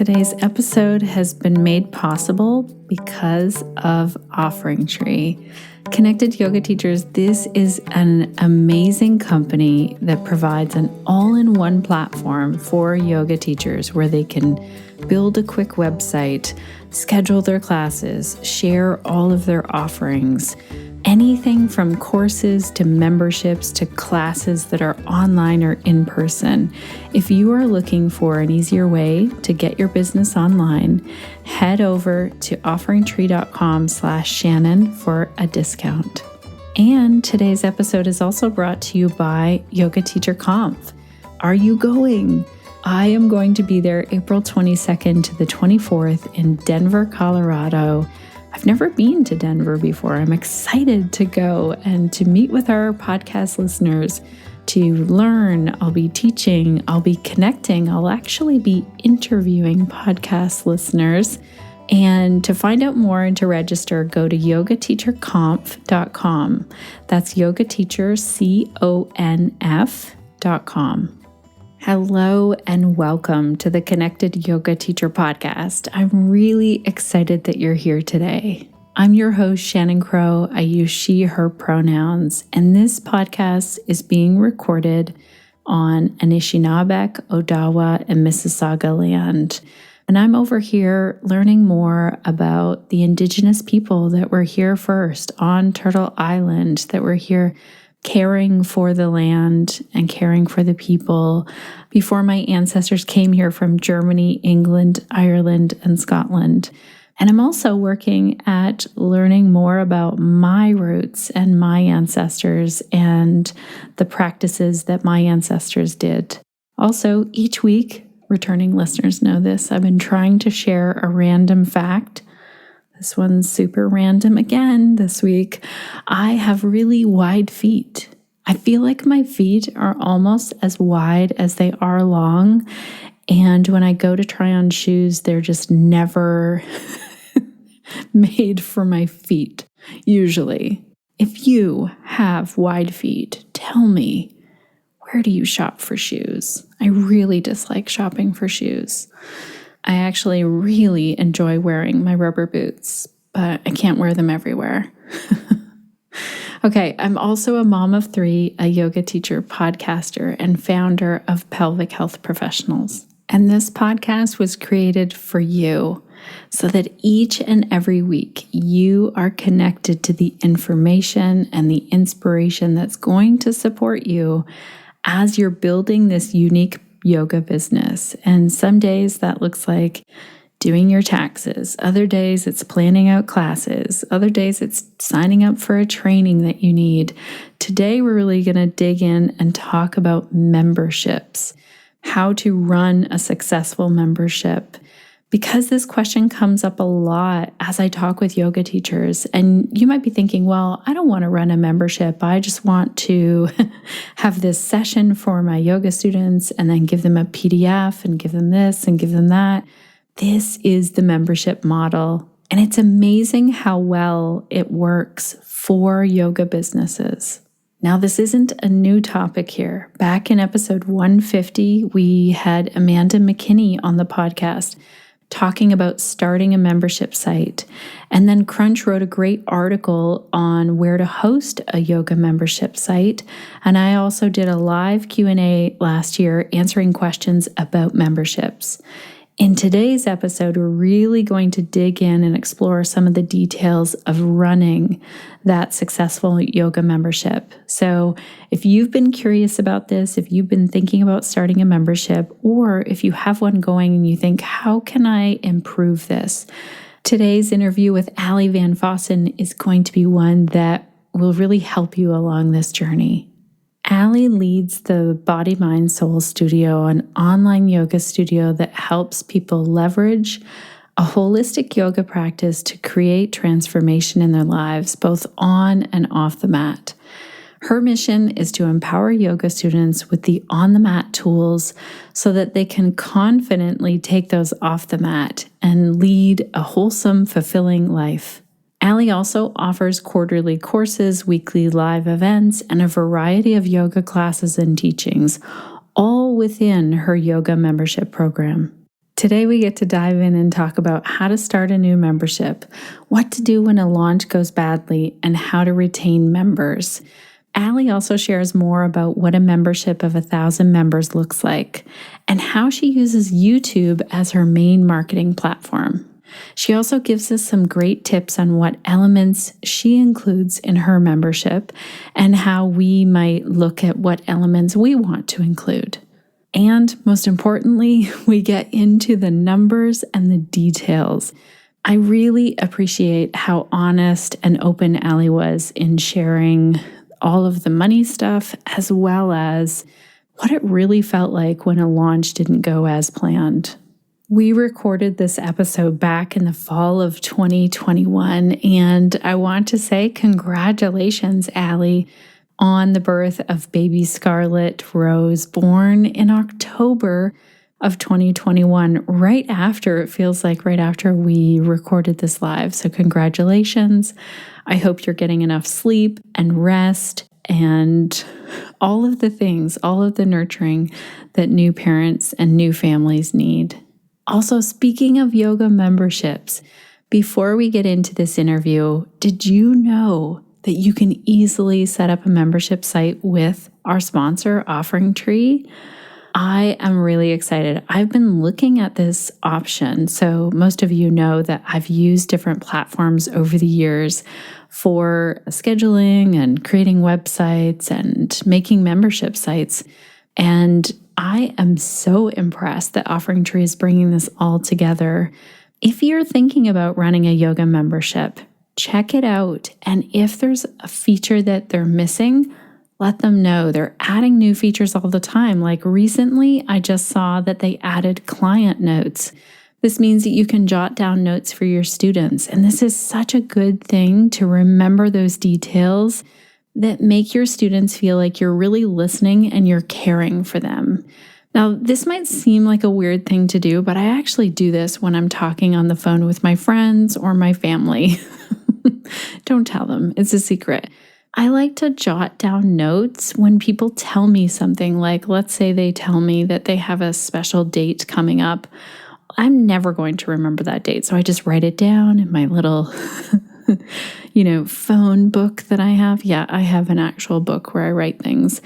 Today's episode has been made possible because of OfferingTree. Connected Yoga Teachers, this is an amazing company that provides an all-in-one platform for yoga teachers where they can build a quick website, schedule their classes, share all of their offerings, anything from courses to memberships to classes that are online or in person. If you are looking for an easier way to get your business online, head over to offeringtree.com/Shannon for a discount. And today's episode is also brought to you by Yoga Teacher Conf. Are you going? I am going to be there April 22nd to the 24th in Denver, Colorado. I've never been to Denver before. I'm excited to go and to meet with our podcast listeners, to learn. I'll be teaching, I'll be connecting, I'll actually be interviewing podcast listeners. And to find out more and to register, go to yogateacherconf.com. That's yogateacherconf.com. Hello and welcome to the Connected Yoga Teacher Podcast. I'm really excited that you're here today. I'm your host, Shannon Crow. I use she, her pronouns, and this podcast is being recorded on Anishinaabe, Odawa, and Mississauga land. And I'm over here learning more about the Indigenous people that were here first on Turtle Island, that were here caring for the land and caring for the people before my ancestors came here from Germany, England, Ireland, and Scotland. And I'm also working at learning more about my roots and my ancestors and the practices that my ancestors did. Also, each week, returning listeners know this, I've been trying to share a random fact. This one's super random again this week. I have really wide feet. I feel like my feet are almost as wide as they are long. And when I go to try on shoes, they're just never made for my feet, usually. If you have wide feet, tell me, where do you shop for shoes? I really dislike shopping for shoes. I actually really enjoy wearing my rubber boots, but I can't wear them everywhere. Okay, I'm also a mom of three, a yoga teacher, podcaster, and founder of Pelvic Health Professionals. And this podcast was created for you so that each and every week you are connected to the information and the inspiration that's going to support you as you're building this unique yoga business. And some days that looks like doing your taxes. Other days it's planning out classes. Other days it's signing up for a training that you need. Today we're really going to dig in and talk about memberships, how to run a successful membership. Because this question comes up a lot as I talk with yoga teachers, and you might be thinking, well, I don't want to run a membership. I just want to have this session for my yoga students and then give them a PDF and give them this and give them that. This is the membership model, and it's amazing how well it works for yoga businesses. Now, this isn't a new topic here. Back in episode 150, we had Amanda McKinney on the podcast talking about starting a membership site. And then Crunch wrote a great article on where to host a yoga membership site. And I also did a live Q&A last year answering questions about memberships. In today's episode, we're really going to dig in and explore some of the details of running that successful yoga membership. So if you've been curious about this, if you've been thinking about starting a membership, or if you have one going and you think, how can I improve this? Today's interview with Allie Van Fossen is going to be one that will really help you along this journey. Allie leads the Body, Mind, Soul Studio, an online yoga studio that helps people leverage a holistic yoga practice to create transformation in their lives, both on and off the mat. Her mission is to empower yoga students with the on-the-mat tools so that they can confidently take those off the mat and lead a wholesome, fulfilling life. Allie also offers quarterly courses, weekly live events, and a variety of yoga classes and teachings, all within her yoga membership program. Today we get to dive in and talk about how to start a new membership, what to do when a launch goes badly, and how to retain members. Allie also shares more about what a membership of 1,000 members looks like and how she uses YouTube as her main marketing platform. She also gives us some great tips on what elements she includes in her membership and how we might look at what elements we want to include. And most importantly, we get into the numbers and the details. I really appreciate how honest and open Allie was in sharing all of the money stuff, as well as what it really felt like when a launch didn't go as planned. We recorded this episode back in the fall of 2021, and I want to say congratulations, Allie, on the birth of baby Scarlett Rose, born in October of 2021, right after we recorded this live. So congratulations. I hope you're getting enough sleep and rest and all of the things, all of the nurturing that new parents and new families need. Also, speaking of yoga memberships, before we get into this interview, did you know that you can easily set up a membership site with our sponsor, OfferingTree? I am really excited. I've been looking at this option. So most of you know that I've used different platforms over the years for scheduling and creating websites and making membership sites. And I am so impressed that OfferingTree is bringing this all together. If you're thinking about running a yoga membership, check it out. And if there's a feature that they're missing, let them know. They're adding new features all the time. Like recently, I just saw that they added client notes. This means that you can jot down notes for your students. And this is such a good thing to remember those details that make your students feel like you're really listening and you're caring for them. Now, this might seem like a weird thing to do, but I actually do this when I'm talking on the phone with my friends or my family. Don't tell them. It's a secret. I like to jot down notes when people tell me something, like let's say they tell me that they have a special date coming up. I'm never going to remember that date. So I just write it down in my little, phone book that I have. Yeah, I have an actual book where I write things.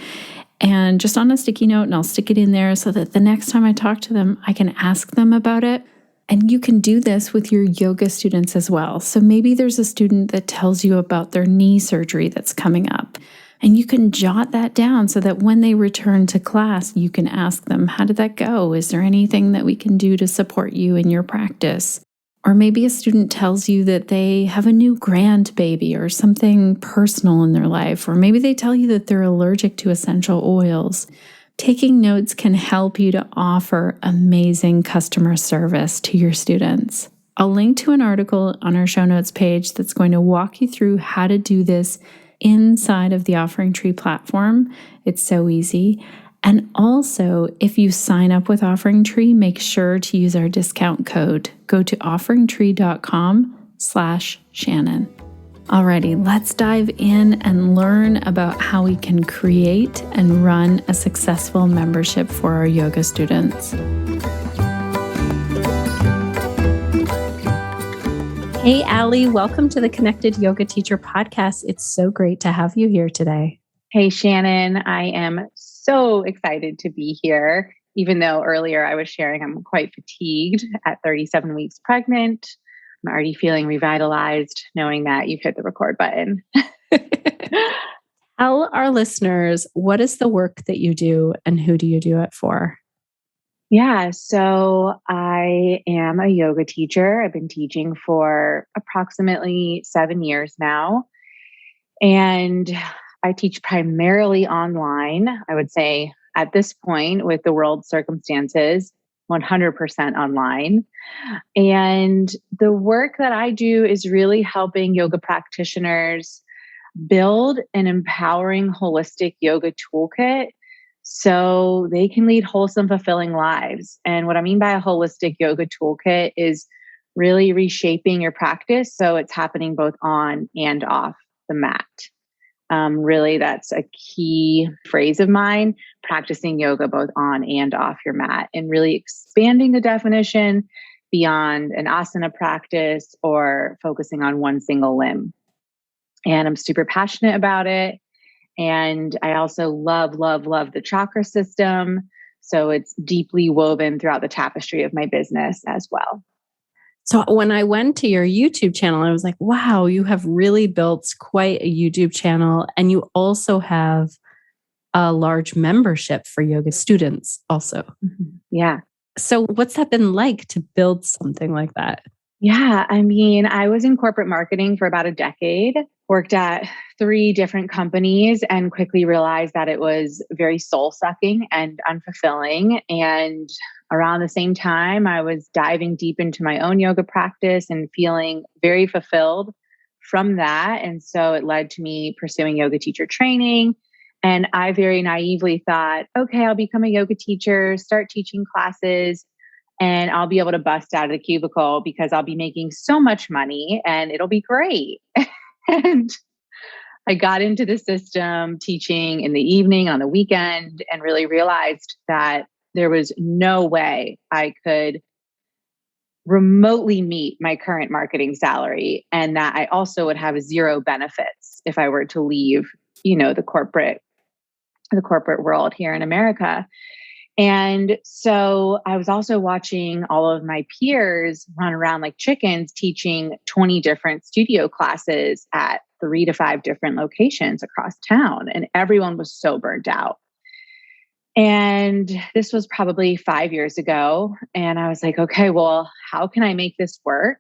And just on a sticky note, and I'll stick it in there so that the next time I talk to them, I can ask them about it. And you can do this with your yoga students as well. So maybe there's a student that tells you about their knee surgery that's coming up. And you can jot that down so that when they return to class, you can ask them, how did that go? Is there anything that we can do to support you in your practice? Or maybe a student tells you that they have a new grandbaby or something personal in their life. Or maybe they tell you that they're allergic to essential oils. Taking notes can help you to offer amazing customer service to your students. I'll link to an article on our show notes page that's going to walk you through how to do this inside of the OfferingTree platform. It's so easy. And also, if you sign up with OfferingTree, make sure to use our discount code. Go to offeringtree.com/Shannon. Alrighty, let's dive in and learn about how we can create and run a successful membership for our yoga students. Hey, Allie, welcome to the Connected Yoga Teacher podcast. It's so great to have you here today. Hey, Shannon, I am so excited to be here. Even though earlier I was sharing I'm quite fatigued at 37 weeks pregnant. I'm already feeling revitalized knowing that you've hit the record button. Tell our listeners, what is the work that you do and who do you do it for? Yeah, so I am a yoga teacher. I've been teaching for approximately 7 years now. And I teach primarily online. I would say at this point, with the world circumstances, 100% online. And the work that I do is really helping yoga practitioners build an empowering holistic yoga toolkit so they can lead wholesome, fulfilling lives. And what I mean by a holistic yoga toolkit is really reshaping your practice so it's happening both on and off the mat. Really, that's a key phrase of mine, practicing yoga both on and off your mat and really expanding the definition beyond an asana practice or focusing on one single limb. And I'm super passionate about it. And I also love, love, love the chakra system. So it's deeply woven throughout the tapestry of my business as well. So when I went to your YouTube channel, I was like, wow, you have really built quite a YouTube channel. And you also have a large membership for yoga students also. Mm-hmm. Yeah. So what's that been like to build something like that? Yeah. I mean, I was in corporate marketing for about a decade, worked at 3 different companies, and quickly realized that it was very soul sucking and unfulfilling. And around the same time, I was diving deep into my own yoga practice and feeling very fulfilled from that. And so it led to me pursuing yoga teacher training. And I very naively thought, okay, I'll become a yoga teacher, start teaching classes, and I'll be able to bust out of the cubicle because I'll be making so much money and it'll be great. And I got into the system teaching in the evening on the weekend and really realized that there was no way I could remotely meet my current marketing salary, and that I also would have 0 benefits if I were to leave, the corporate world here in America. And so I was also watching all of my peers run around like chickens, teaching 20 different studio classes at 3 to 5 different locations across town. And everyone was so burnt out. And this was probably 5 years ago. And I was like, okay, well, how can I make this work?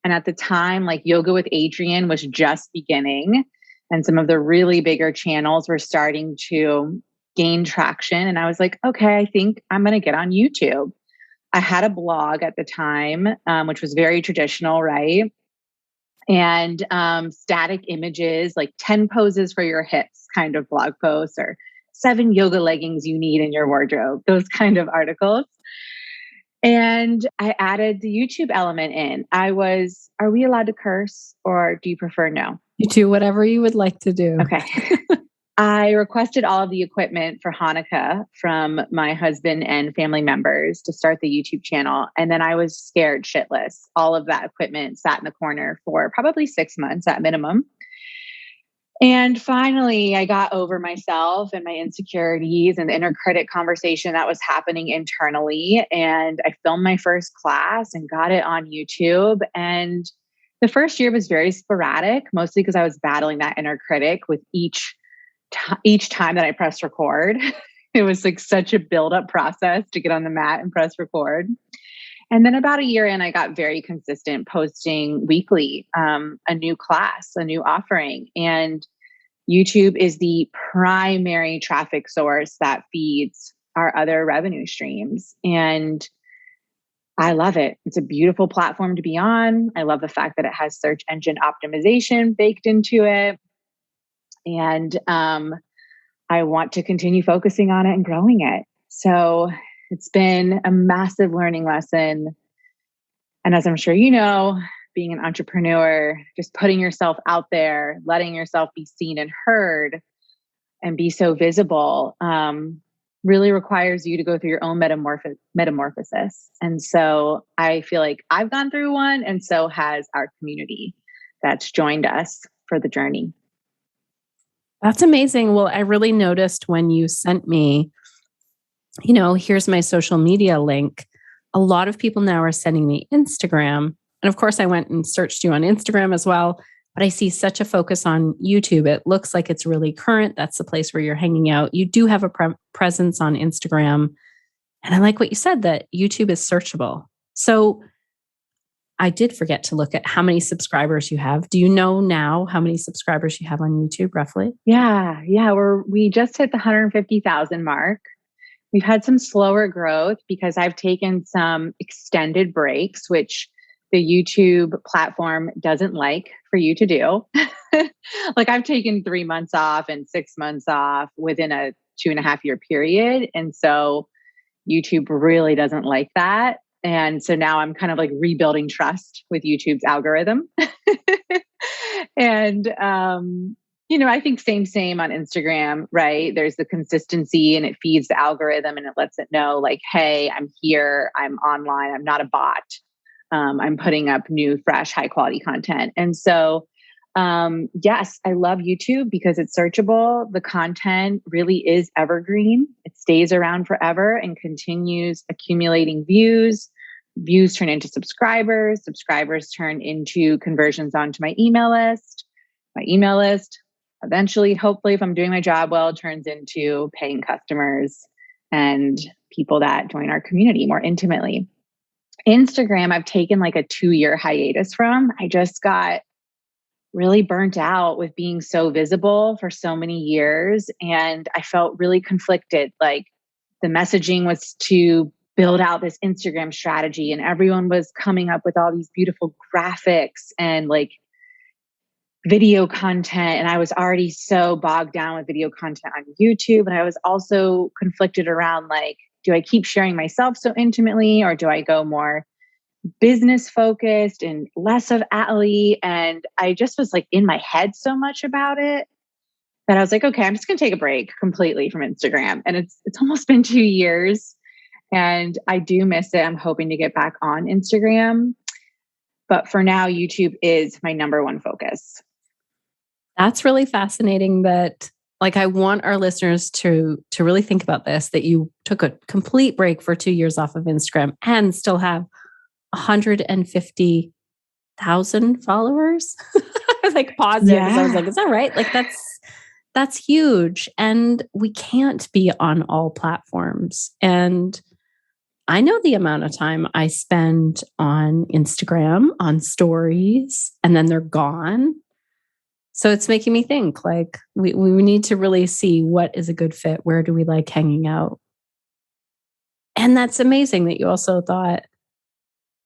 And at the time, like Yoga with Adrienne was just beginning. And some of the really bigger channels were starting to gain traction. And I was like, okay, I think I'm going to get on YouTube. I had a blog at the time, which was very traditional, right? And static images, like 10 poses for your hips kind of blog posts, or 7 yoga leggings you need in your wardrobe, those kind of articles. And I added the YouTube element in. Are we allowed to curse, or do you prefer no? You do whatever you would like to do. Okay. I requested all of the equipment for Hanukkah from my husband and family members to start the YouTube channel. And then I was scared shitless. All of that equipment sat in the corner for probably 6 months at minimum. And finally, I got over myself and my insecurities and the inner critic conversation that was happening internally. And I filmed my first class and got it on YouTube. And the first year was very sporadic, mostly because I was battling that inner critic with each time that I pressed record. It was like such a build-up process to get on the mat and press record. And then about a year in, I got very consistent, posting weekly, a new class, a new offering. And YouTube is the primary traffic source that feeds our other revenue streams. And I love it. It's a beautiful platform to be on. I love the fact that it has search engine optimization baked into it. And I want to continue focusing on it and growing it. So it's been a massive learning lesson. And as I'm sure you know, being an entrepreneur, just putting yourself out there, letting yourself be seen and heard and be so visible, really requires you to go through your own metamorphosis. And so I feel like I've gone through one, and so has our community that's joined us for the journey. That's amazing. Well, I really noticed when you sent me, here's my social media link. A lot of people now are sending me Instagram. And of course, I went and searched you on Instagram as well. But I see such a focus on YouTube. It looks like it's really current. That's the place where you're hanging out. You do have a presence on Instagram. And I like what you said, that YouTube is searchable. So I did forget to look at how many subscribers you have. Do you know now how many subscribers you have on YouTube, roughly? Yeah. We just hit the 150,000 mark. We've had some slower growth because I've taken some extended breaks, which the YouTube platform doesn't like for you to do. Like I've taken 3 months off and 6 months off within a 2.5-year period. And so YouTube really doesn't like that. And so now I'm kind of like rebuilding trust with YouTube's algorithm. And I think same on Instagram, right? There's the consistency and it feeds the algorithm and it lets it know like, hey, I'm here, I'm online, I'm not a bot. I'm putting up new, fresh, high quality content. And so, yes, I love YouTube because it's searchable. The content really is evergreen. It stays around forever and continues accumulating views. Views turn into subscribers. Subscribers turn into conversions onto my email list. My email list eventually, hopefully, if I'm doing my job well, turns into paying customers and people that join our community more intimately. Instagram, I've taken like a 2-year hiatus from. I just got really burnt out with being so visible for so many years. And I felt really conflicted. Like the messaging was to build out this Instagram strategy, and everyone was coming up with all these beautiful graphics and like video content. And I was already so bogged down with video content on YouTube. And I was also conflicted around like, do I keep sharing myself so intimately or do I go more business focused and less of Allie? And I just was like in my head so much about it that I was like, okay, I'm just going to take a break completely from Instagram. And it's almost been 2 years and I do miss it. I'm hoping to get back on Instagram. But for now, YouTube is my number one focus. That's really fascinating that like I want our listeners to really think about this, that you took a complete break for 2 years off of Instagram and still have 150,000 followers. I was like pausing because I was like, is that right? Like that's huge. And we can't be on all platforms. And I know the amount of time I spend on Instagram, on stories, and then they're gone. So it's making me think like we need to really see what is a good fit. Where do we like hanging out? And that's amazing that you also thought,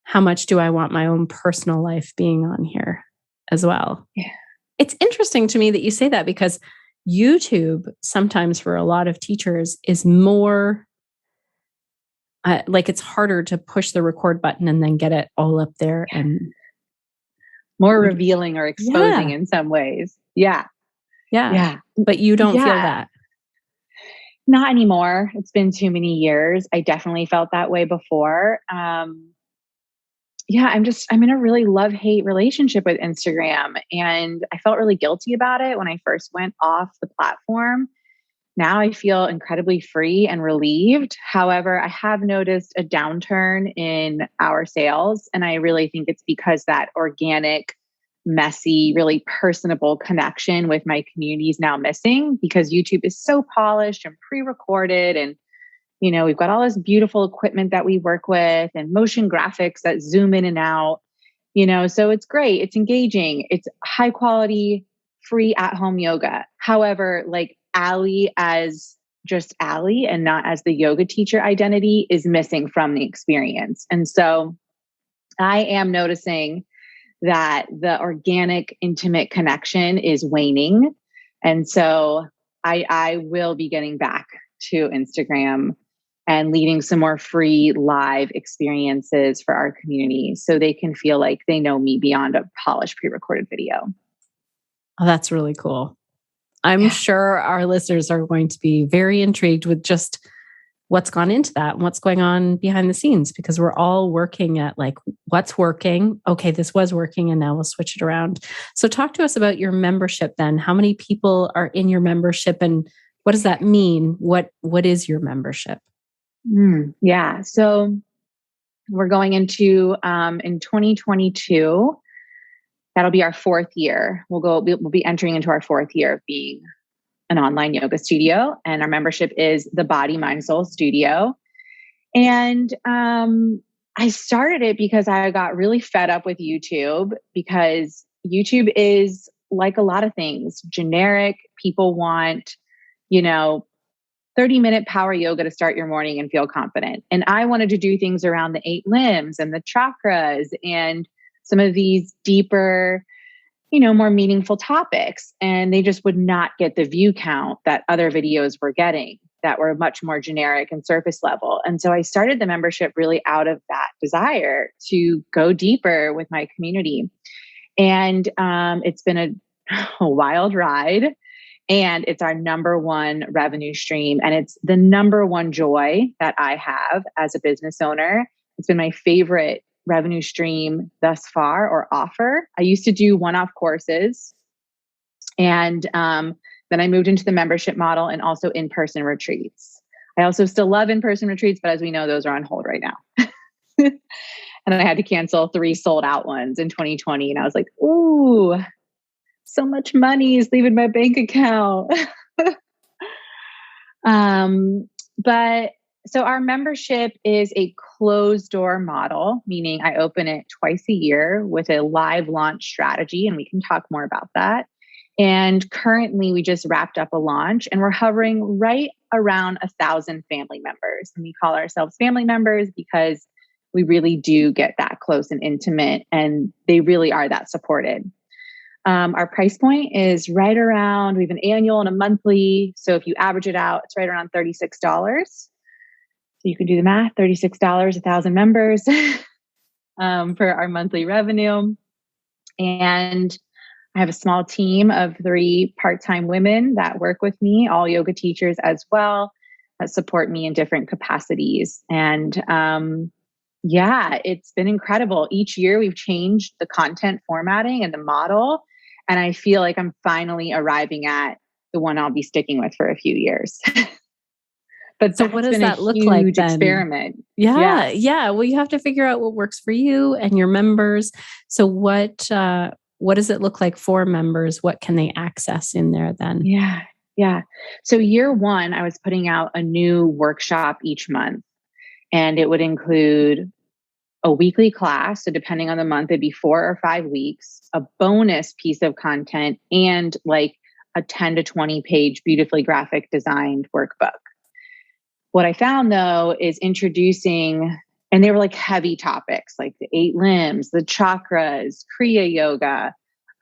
how much do I want my own personal life being on here as well? Yeah. It's interesting to me that you say that because YouTube sometimes for a lot of teachers is more like it's harder to push the record button and then get it all up there and more revealing or exposing in some ways. Yeah. But you don't feel that. Not anymore. It's been too many years. I definitely felt that way before. I'm in a really love-hate relationship with Instagram. And I felt really guilty about it when I first went off the platform. Now I feel incredibly free and relieved. However, I have noticed a downturn in our sales. And I really think it's because that organic, messy, really personable connection with my community is now missing because YouTube is so polished and pre-recorded. And, we've got all this beautiful equipment that we work with and motion graphics that zoom in and out, so it's great. It's engaging. It's high quality, free at-home yoga. However, like Allie as just Allie and not as the yoga teacher identity is missing from the experience. And so I am noticing that the organic, intimate connection is waning. And so I will be getting back to Instagram and leading some more free live experiences for our community so they can feel like they know me beyond a polished pre-recorded video. Oh, that's really cool. I'm sure our listeners are going to be very intrigued with just what's gone into that and what's going on behind the scenes, because we're all working at like, what's working? Okay, this was working and now we'll switch it around. So talk to us about your membership then. How many people are in your membership and what does that mean? What is your membership? So we're going into, in 2022, that'll be our 4th year. We'll be entering into our 4th year of being an online yoga studio. And our membership is the Body, Mind, Soul Studio. And I started it because I got really fed up with YouTube because YouTube is like a lot of things, generic. People want, 30-minute power yoga to start your morning and feel confident. And I wanted to do things around the 8 limbs and the chakras and some of these deeper, more meaningful topics. And they just would not get the view count that other videos were getting that were much more generic and surface level. And so I started the membership really out of that desire to go deeper with my community. And it's been a wild ride. And it's our number one revenue stream. And it's the number one joy that I have as a business owner. It's been my favorite revenue stream thus far, or offer. I used to do one-off courses. And then I moved into the membership model and also in-person retreats. I also still love in-person retreats, but as we know, those are on hold right now. And I had to cancel 3 sold out ones in 2020. And I was like, ooh, so much money is leaving my bank account. But so our membership is a closed door model, meaning I open it twice a year with a live launch strategy, and we can talk more about that. And currently we just wrapped up a launch and we're hovering right around 1,000 family members. And we call ourselves family members because we really do get that close and intimate, and they really are that supported. Our price point is right around, we have an annual and a monthly. So if you average it out, it's right around $36. So you can do the math, $36, 1,000 members for our monthly revenue. And I have a small team of 3 part-time women that work with me, all yoga teachers as well, that support me in different capacities. And yeah, it's been incredible. Each year we've changed the content formatting and the model. And I feel like I'm finally arriving at the one I'll be sticking with for a few years. But so what does that look like then? Experiment. Yeah. Well, you have to figure out what works for you and your members. So what does it look like for members? What can they access in there then? Yeah. So year 1, I was putting out a new workshop each month, and it would include a weekly class. So depending on the month, it'd be 4 or 5 weeks, a bonus piece of content, and like a 10 to 20 page, beautifully graphic designed workbook. What I found though is introducing, and they were like heavy topics, like the 8 limbs, the chakras, Kriya yoga,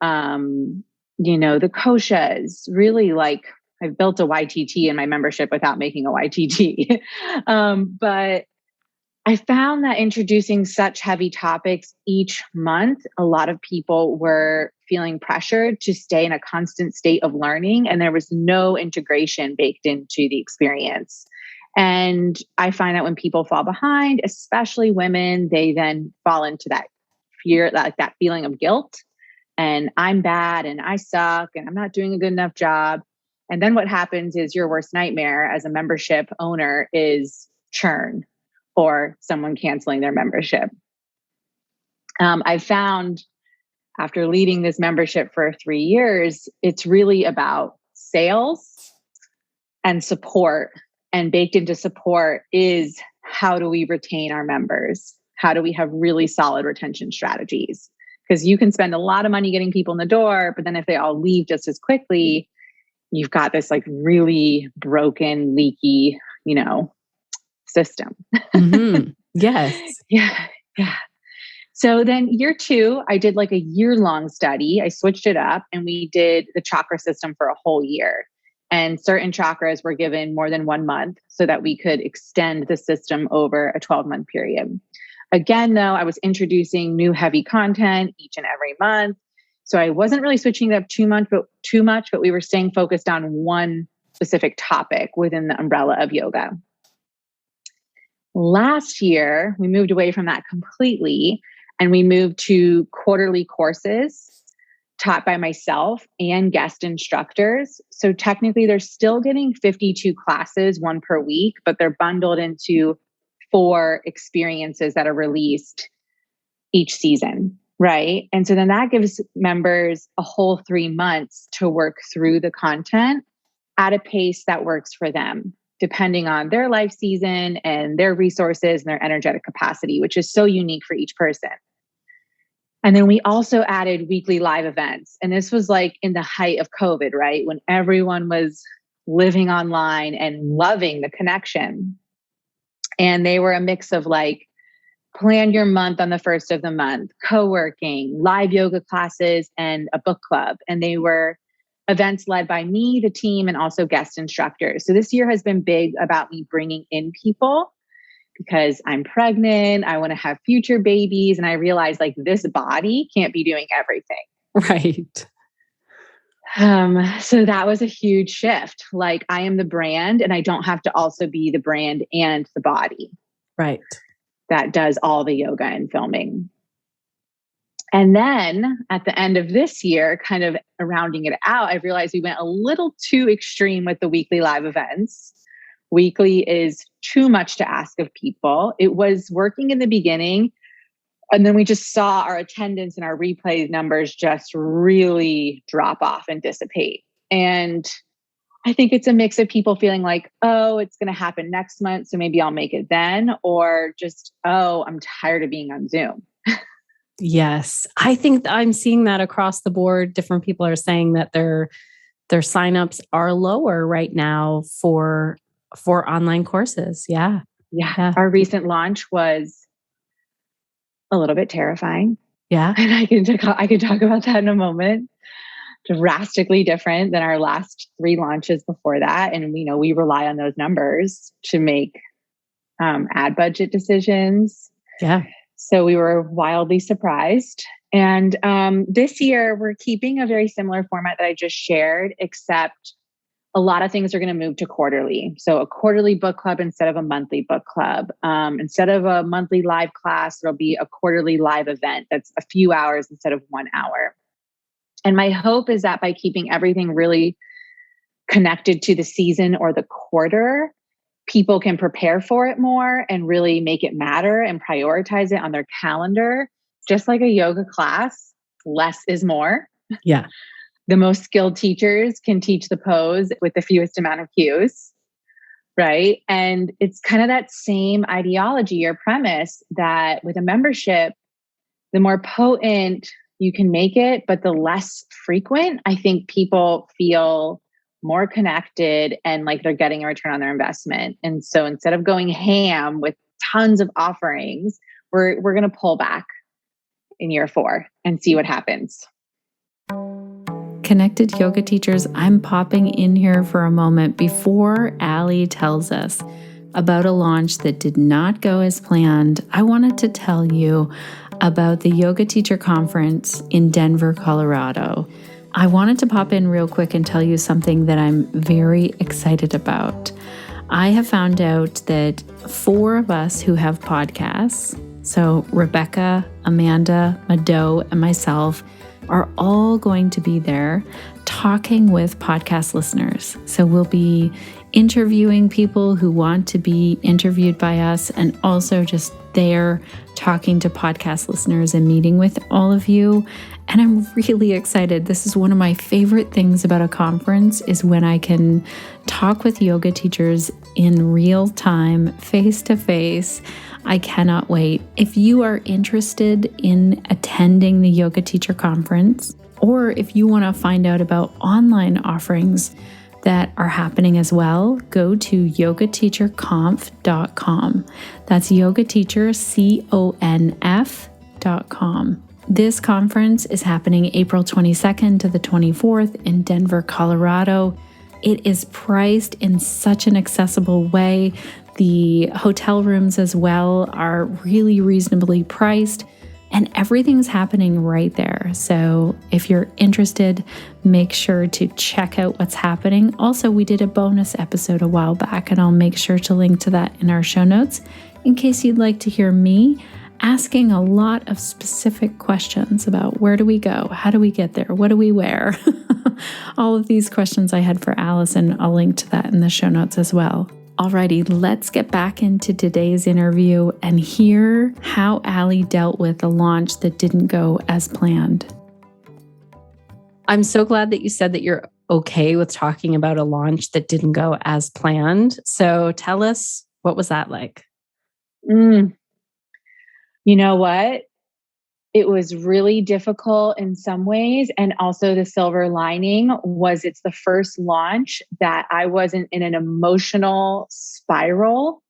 the koshas, really like I've built a YTT in my membership without making a YTT. But I found that introducing such heavy topics each month, a lot of people were feeling pressured to stay in a constant state of learning, and there was no integration baked into the experience. And I find that when people fall behind, especially women, they then fall into that fear, that feeling of guilt, and I'm bad and I suck and I'm not doing a good enough job. And then what happens is your worst nightmare as a membership owner is churn, or someone canceling their membership. I found after leading this membership for 3 years, it's really about sales and support. And baked into support is, how do we retain our members? How do we have really solid retention strategies? Because you can spend a lot of money getting people in the door, but then if they all leave just as quickly, you've got this like really broken, leaky, system. Mm-hmm. Yes. Yeah. So then year 2, I did like a year-long study. I switched it up and we did the chakra system for a whole year. And certain chakras were given more than 1 month so that we could extend the system over a 12-month period. Again, though, I was introducing new heavy content each and every month. So I wasn't really switching it up too much, but we were staying focused on one specific topic within the umbrella of yoga. Last year, we moved away from that completely, and we moved to quarterly courses taught by myself and guest instructors. So technically, they're still getting 52 classes, 1 per week, but they're bundled into 4 experiences that are released each season, right? And so then that gives members a whole 3 months to work through the content at a pace that works for them, depending on their life season and their resources and their energetic capacity, which is so unique for each person. And then we also added weekly live events. And this was like in the height of COVID, right? When everyone was living online and loving the connection. And they were a mix of like, plan your month on the first of the month, co-working, live yoga classes, and a book club. And they were events led by me, the team, and also guest instructors. So this year has been big about me bringing in people because I'm pregnant. I want to have future babies. And I realized like this body can't be doing everything. Right. So that was a huge shift. Like, I am the brand and I don't have to also be the brand and the body Right. that does all the yoga and filming. And then at the end of this year, kind of rounding it out, I realized we went a little too extreme with the weekly live events. Weekly is too much to ask of people. It was working in the beginning. And then we just saw our attendance and our replay numbers just really drop off and dissipate. And I think it's a mix of people feeling like, oh, it's going to happen next month, so maybe I'll make it then. Or just, oh, I'm tired of being on Zoom. Yes. I think I'm seeing that across the board. Different people are saying that their signups are lower right now for online courses. Yeah. Yeah. Our recent launch was a little bit terrifying. Yeah. And I can talk about that in a moment. Drastically different than our last 3 launches before that. And we rely on those numbers to make ad budget decisions. Yeah. So we were wildly surprised. And this year, we're keeping a very similar format that I just shared, except a lot of things are going to move to quarterly. So a quarterly book club instead of a monthly book club. Instead of a monthly live class, there'll be a quarterly live event that's a few hours instead of 1 hour. And my hope is that by keeping everything really connected to the season or the quarter, people can prepare for it more and really make it matter and prioritize it on their calendar. Just like a yoga class, less is more. Yeah. The most skilled teachers can teach the pose with the fewest amount of cues, right? And it's kind of that same ideology or premise that with a membership, the more potent you can make it, but the less frequent, I think people feel more connected and like they're getting a return on their investment. And so instead of going ham with tons of offerings, we're going to pull back in year 4 and see what happens. Connected yoga teachers, I'm popping in here for a moment before Allie tells us about a launch that did not go as planned. I wanted to tell you about the Yoga Teacher Conference in Denver, Colorado. I wanted to pop in real quick and tell you something that I'm very excited about. I have found out that 4 of us who have podcasts, so Rebecca, Amanda, Mado, and myself, are all going to be there talking with podcast listeners. So we'll be interviewing people who want to be interviewed by us, and also just there talking to podcast listeners and meeting with all of you. And I'm really excited. This is one of my favorite things about a conference, is when I can talk with yoga teachers in real time, face to face. I cannot wait. If you are interested in attending the Yoga Teacher Conference, or if you want to find out about online offerings that are happening as well, go to yogateacherconf.com. That's yogateacherconf.com. This conference is happening April 22nd to the 24th in Denver, Colorado. It is priced in such an accessible way. The hotel rooms as well are really reasonably priced, and everything's happening right there. So if you're interested, make sure to check out what's happening. Also, we did a bonus episode a while back, and I'll make sure to link to that in our show notes in case you'd like to hear me asking a lot of specific questions about where do we go? How do we get there? What do we wear? All of these questions I had for Allison. I'll link to that in the show notes as well. Alrighty, let's get back into today's interview and hear how Allie dealt with a launch that didn't go as planned. I'm so glad that you said that you're okay with talking about a launch that didn't go as planned. So tell us, what was that like? You know what? It was really difficult in some ways. And also the silver lining was it's the first launch that I wasn't in an emotional spiral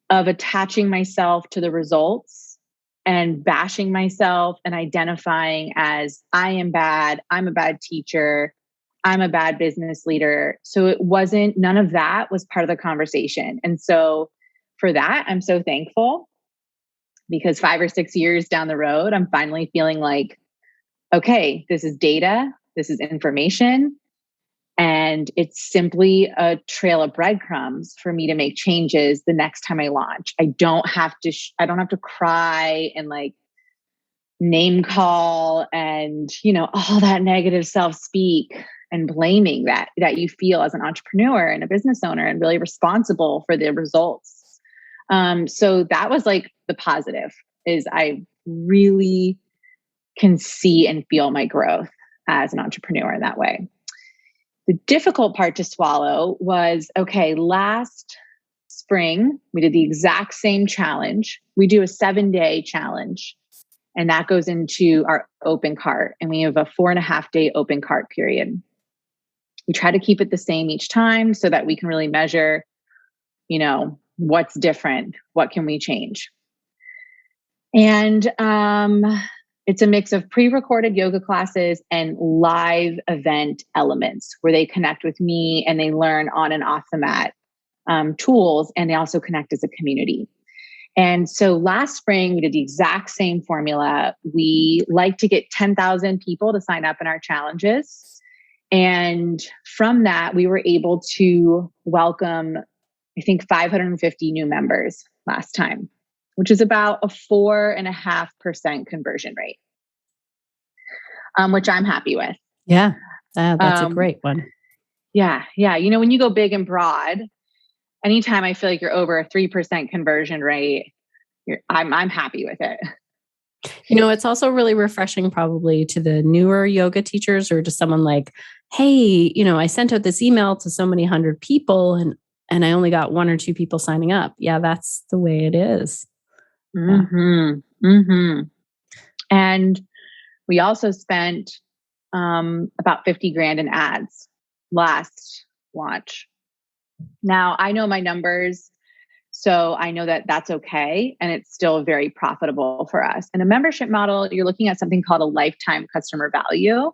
of attaching myself to the results and bashing myself and identifying as I am bad, I'm a bad teacher, I'm a bad business leader. So none of that was part of the conversation. And so for that, I'm so thankful. Because 5 or 6 years down the road, I'm finally feeling like, okay, this is data. This is information. And it's simply a trail of breadcrumbs for me to make changes the next time I launch. I don't have to cry and like name call and, all that negative self-speak and blaming that you feel as an entrepreneur and a business owner and really responsible for the results. So that was like the positive is I really can see and feel my growth as an entrepreneur in that way. The difficult part to swallow was, okay, last spring, we did the exact same challenge. We do a 7-day challenge, and that goes into our open cart. And we have a 4.5-day open cart period. We try to keep it the same each time so that we can really measure, what's different, what can we change? And it's a mix of pre-recorded yoga classes and live event elements where they connect with me and they learn on and off the mat tools, and they also connect as a community. And so last spring, we did the exact same formula. We like to get 10,000 people to sign up in our challenges. And from that, we were able to welcome, I think, 550 new members last time, which is about a 4.5% conversion rate, which I'm happy with. Yeah, that's a great one. Yeah. When you go big and broad, anytime I feel like you're over a 3% conversion rate, I'm happy with it. It's also really refreshing probably to the newer yoga teachers or to someone like, hey, I sent out this email to so many hundred people and I only got 1 or 2 people signing up. Yeah, that's the way it is. And we also spent about $50,000 in ads last launch. Now I know my numbers, so I know that that's okay. And it's still very profitable for us. In a membership model, you're looking at something called a lifetime customer value.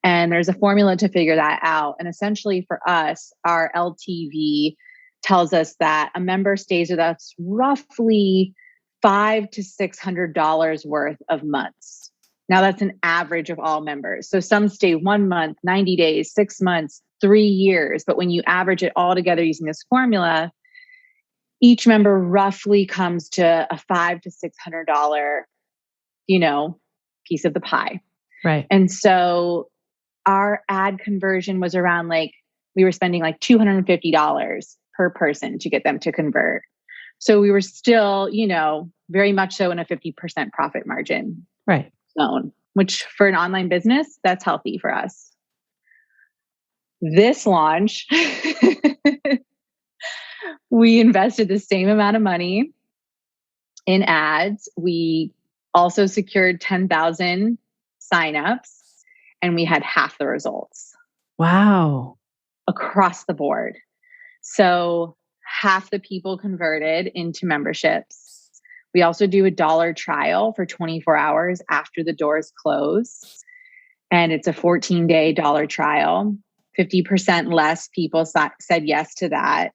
And there's a formula to figure that out. And essentially for us, our LTV tells us that a member stays with us roughly $500 to $600 worth of months. Now that's an average of all members. So some stay 1 month, 90 days, 6 months, 3 years. But when you average it all together using this formula, each member roughly comes to a $500 to $600, piece of the pie. Right. And so our ad conversion was around we were spending $250 per person to get them to convert. So we were still, very much so in a 50% profit margin zone, which for an online business, that's healthy for us. This launch, we invested the same amount of money in ads. We also secured 10,000 signups, and we had half the results. Wow. Across the board. So half the people converted into memberships. We also do a $1 trial for 24 hours after the doors close. And it's a 14-day $1 trial. 50% less people said yes to that.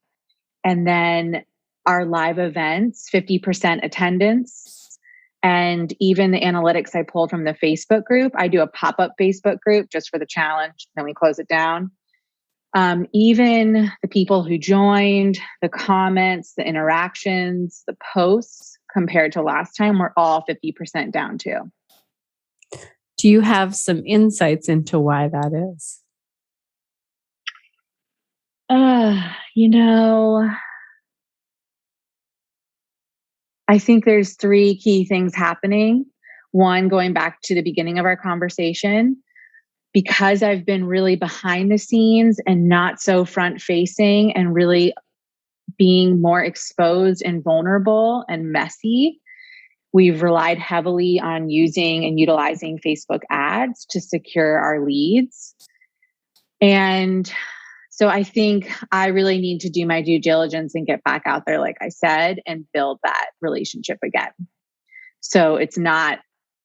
And then our live events, 50% attendance. And even the analytics I pulled from the Facebook group, I do a pop-up Facebook group just for the challenge, then we close it down. Even the people who joined, the comments, the interactions, the posts compared to last time were all 50% down too. Do you have some insights into why that is? I think there's 3 key things happening. One, going back to the beginning of our conversation, because I've been really behind the scenes and not so front facing and really being more exposed and vulnerable and messy, we've relied heavily on using and utilizing Facebook ads to secure our leads. And so I think I really need to do my due diligence and get back out there, like I said, and build that relationship again. So it's not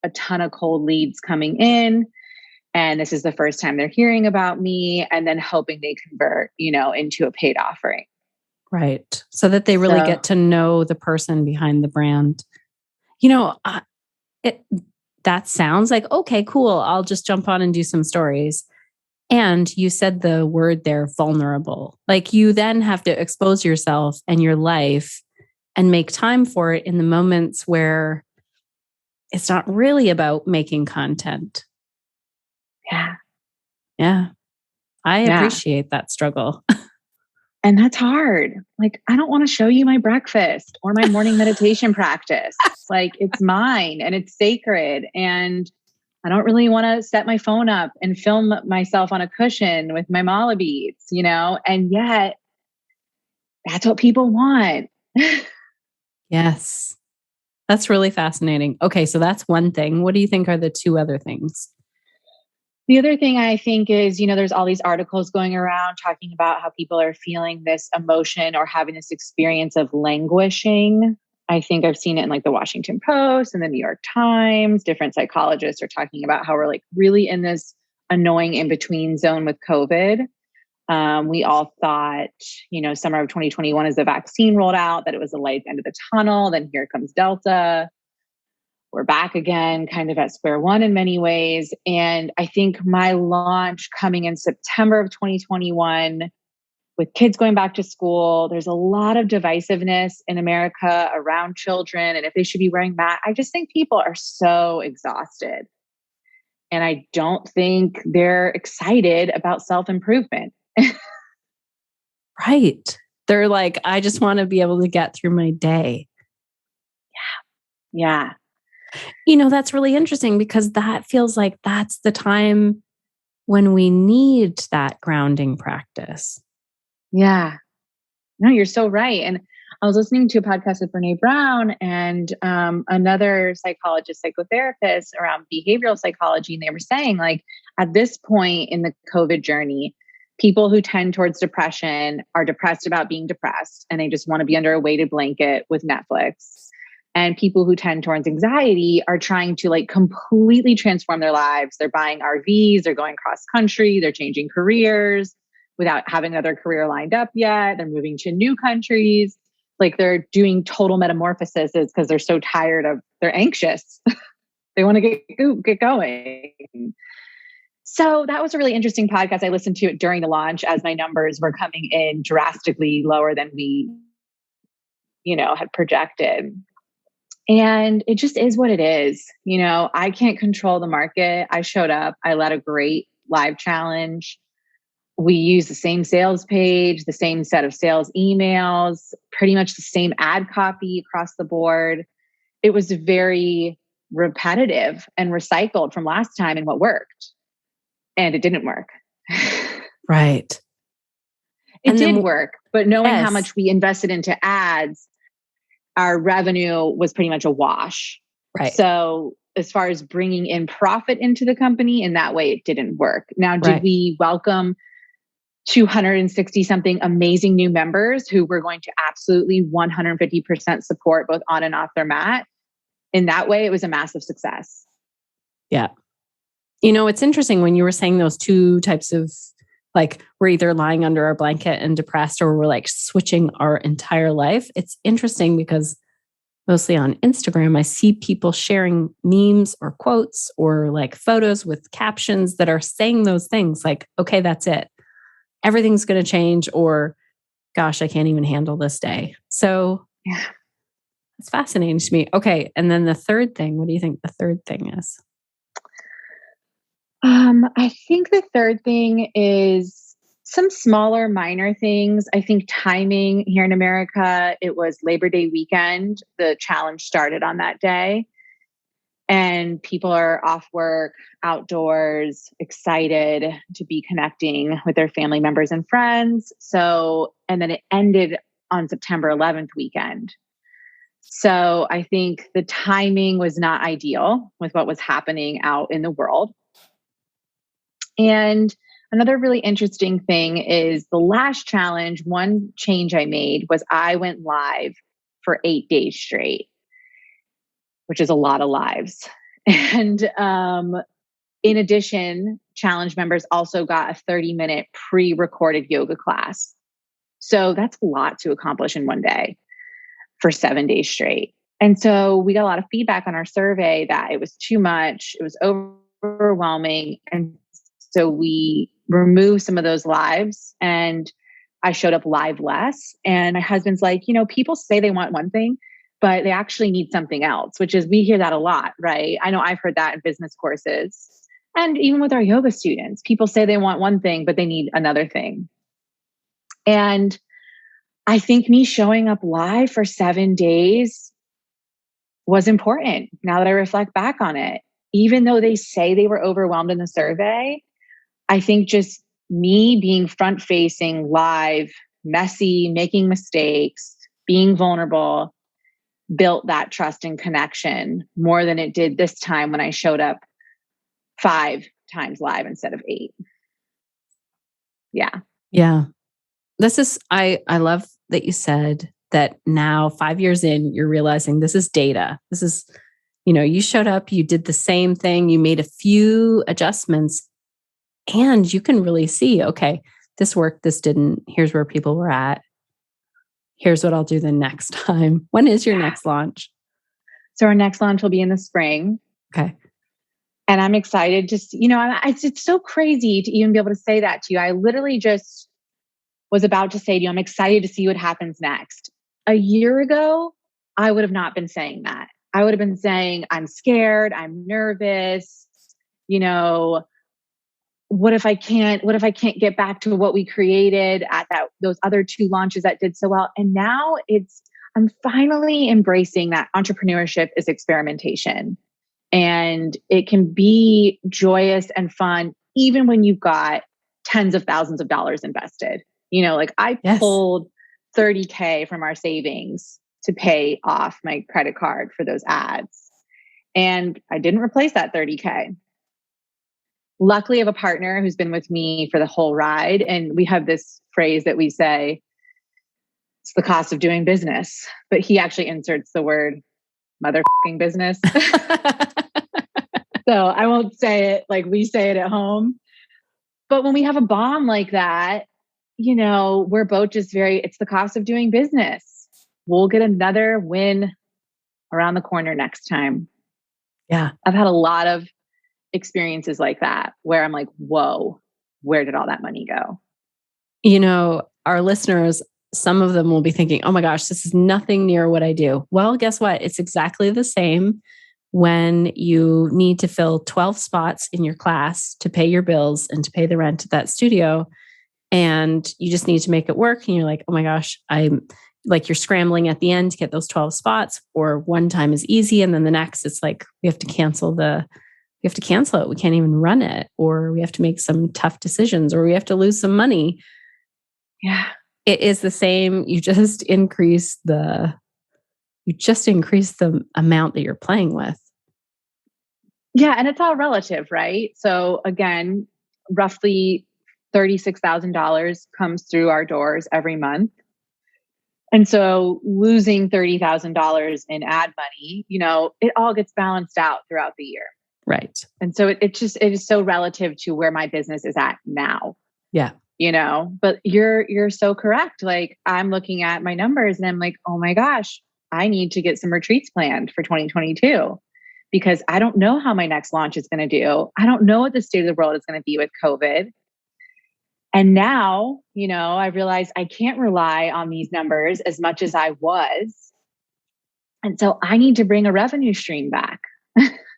a ton of cold leads coming in, and this is the first time they're hearing about me, and then hoping they convert, into a paid offering. Right. So that they really get to know the person behind the brand. That sounds like, okay, cool. I'll just jump on and do some stories. And you said the word there, vulnerable. Like you then have to expose yourself and your life and make time for it in the moments where it's not really about making content. Yeah. Yeah. I Yeah. appreciate that struggle. And that's hard. Like, I don't want to show you my breakfast or my morning meditation practice. Like, it's mine and it's sacred. And I don't really want to set my phone up and film myself on a cushion with my mala beads, and yet that's what people want. Yes. That's really fascinating. Okay, so that's one thing. What do you think are the two other things? The other thing I think is, there's all these articles going around talking about how people are feeling this emotion or having this experience of languishing. I think I've seen it in like the Washington Post and the New York Times. Different psychologists are talking about how we're like really in this annoying in between zone with COVID. We all thought, summer of 2021 as the vaccine rolled out, that it was the light at the end of the tunnel. Then here comes Delta. We're back again, kind of at square one in many ways. And I think my launch coming in September of 2021, with kids going back to school, there's a lot of divisiveness in America around children and if they should be wearing masks. I just think people are so exhausted. And I don't think they're excited about self-improvement. Right. They're like, I just want to be able to get through my day. Yeah. That's really interesting because that feels like that's the time when we need that grounding practice. Yeah. No, you're so right. And I was listening to a podcast with Brene Brown and another psychologist, psychotherapist around behavioral psychology. And they were saying, like, at this point in the COVID journey, people who tend towards depression are depressed about being depressed and they just want to be under a weighted blanket with Netflix. And people who tend towards anxiety are trying to like completely transform their lives. They're buying RVs, they're going cross country, they're changing careers without having another career lined up yet. They're moving to new countries. Like they're doing total metamorphoses because they're so tired they're anxious. They want to get going. So that was a really interesting podcast. I listened to it during the launch as my numbers were coming in drastically lower than we, had projected. And it just is what it is. I can't control the market. I showed up, I led a great live challenge. We used the same sales page, the same set of sales emails, pretty much the same ad copy across the board. It was very repetitive and recycled from last time and what worked. And it didn't work. Right. It did work, but knowing how much we invested into ads, our revenue was pretty much a wash. Right. So as far as bringing in profit into the company, in that way, it didn't work. Now, did we welcome 260 something amazing new members who were going to absolutely 150% support both on and off their mat? In that way, it was a massive success. Yeah. It's interesting when you were saying those two types of, like, we're either lying under our blanket and depressed or we're like switching our entire life. It's interesting because mostly on Instagram, I see people sharing memes or quotes or like photos with captions that are saying those things like, okay, that's it. Everything's going to change, or gosh, I can't even handle this day. So yeah, it's fascinating to me. Okay. And then the third thing, what do you think the third thing is? I think the third thing is some smaller, minor things. I think timing here in America, it was Labor Day weekend. The challenge started on that day. And people are off work, outdoors, excited to be connecting with their family members and friends. So, and then it ended on September 11th weekend. So I think the timing was not ideal with what was happening out in the world. And another really interesting thing is the last challenge, one change I made was I went live for 8 days straight, which is a lot of lives. And in addition, challenge members also got a 30-minute pre-recorded yoga class. So that's a lot to accomplish in one day for 7 days straight. And so we got a lot of feedback on our survey that it was too much, it was overwhelming. And so we remove some of those lives, and I showed up live less. And my husband's like, people say they want one thing, but they actually need something else, which is, we hear that a lot, right? I know I've heard that in business courses. And even with our yoga students, people say they want one thing, but they need another thing. And I think me showing up live for 7 days was important now that I reflect back on it. Even though they say they were overwhelmed in the survey, I think just me being front facing, live, messy, making mistakes, being vulnerable, built that trust and connection more than it did this time when I showed up 5 times live instead of 8. Yeah. Yeah. I love that you said that now 5 years in, you're realizing this is data. This is, you showed up, you did the same thing, you made a few adjustments, and you can really see, okay, this worked, this didn't. Here's where people were at. Here's what I'll do the next time. When is your next launch? So our next launch will be in the spring. Okay. And I'm excited. Just, it's so crazy to even be able to say that to you. I literally just was about to say to you, I'm excited to see what happens next. A year ago, I would have not been saying that. I would have been saying, I'm scared, I'm nervous, what if I can't get back to what we created at those other 2 launches that did so well? And now I'm finally embracing that entrepreneurship is experimentation. And it can be joyous and fun, even when you've got tens of thousands of dollars invested. I pulled $30,000 from our savings to pay off my credit card for those ads. And I didn't replace that $30,000. Luckily, I have a partner who's been with me for the whole ride. And we have this phrase that we say, it's the cost of doing business. But he actually inserts the word motherfucking business. So I won't say it like we say it at home. But when we have a bomb like that, we're both just it's the cost of doing business. We'll get another win around the corner next time. Yeah. I've had a lot of experiences like that where I'm like, whoa, where did all that money go? Our listeners, some of them will be thinking, oh my gosh, this is nothing near what I do. Well, guess what? It's exactly the same when you need to fill 12 spots in your class to pay your bills and to pay the rent at that studio. And you just need to make it work. And you're like, oh my gosh, I'm like, you're scrambling at the end to get those 12 spots, or one time is easy. And then the next, it's like, we have to cancel it. We can't even run it, or we have to make some tough decisions, or we have to lose some money. Yeah. It is the same. You just increase the amount that you're playing with. Yeah. And it's all relative, right? So again, roughly $36,000 comes through our doors every month. And so losing $30,000 in ad money, it all gets balanced out throughout the year. Right. And so it is so relative to where my business is at now. Yeah. But you're so correct. Like, I'm looking at my numbers and I'm like, oh my gosh, I need to get some retreats planned for 2022 because I don't know how my next launch is going to do. I don't know what the state of the world is going to be with COVID. And now, I realize I can't rely on these numbers as much as I was. And so I need to bring a revenue stream back.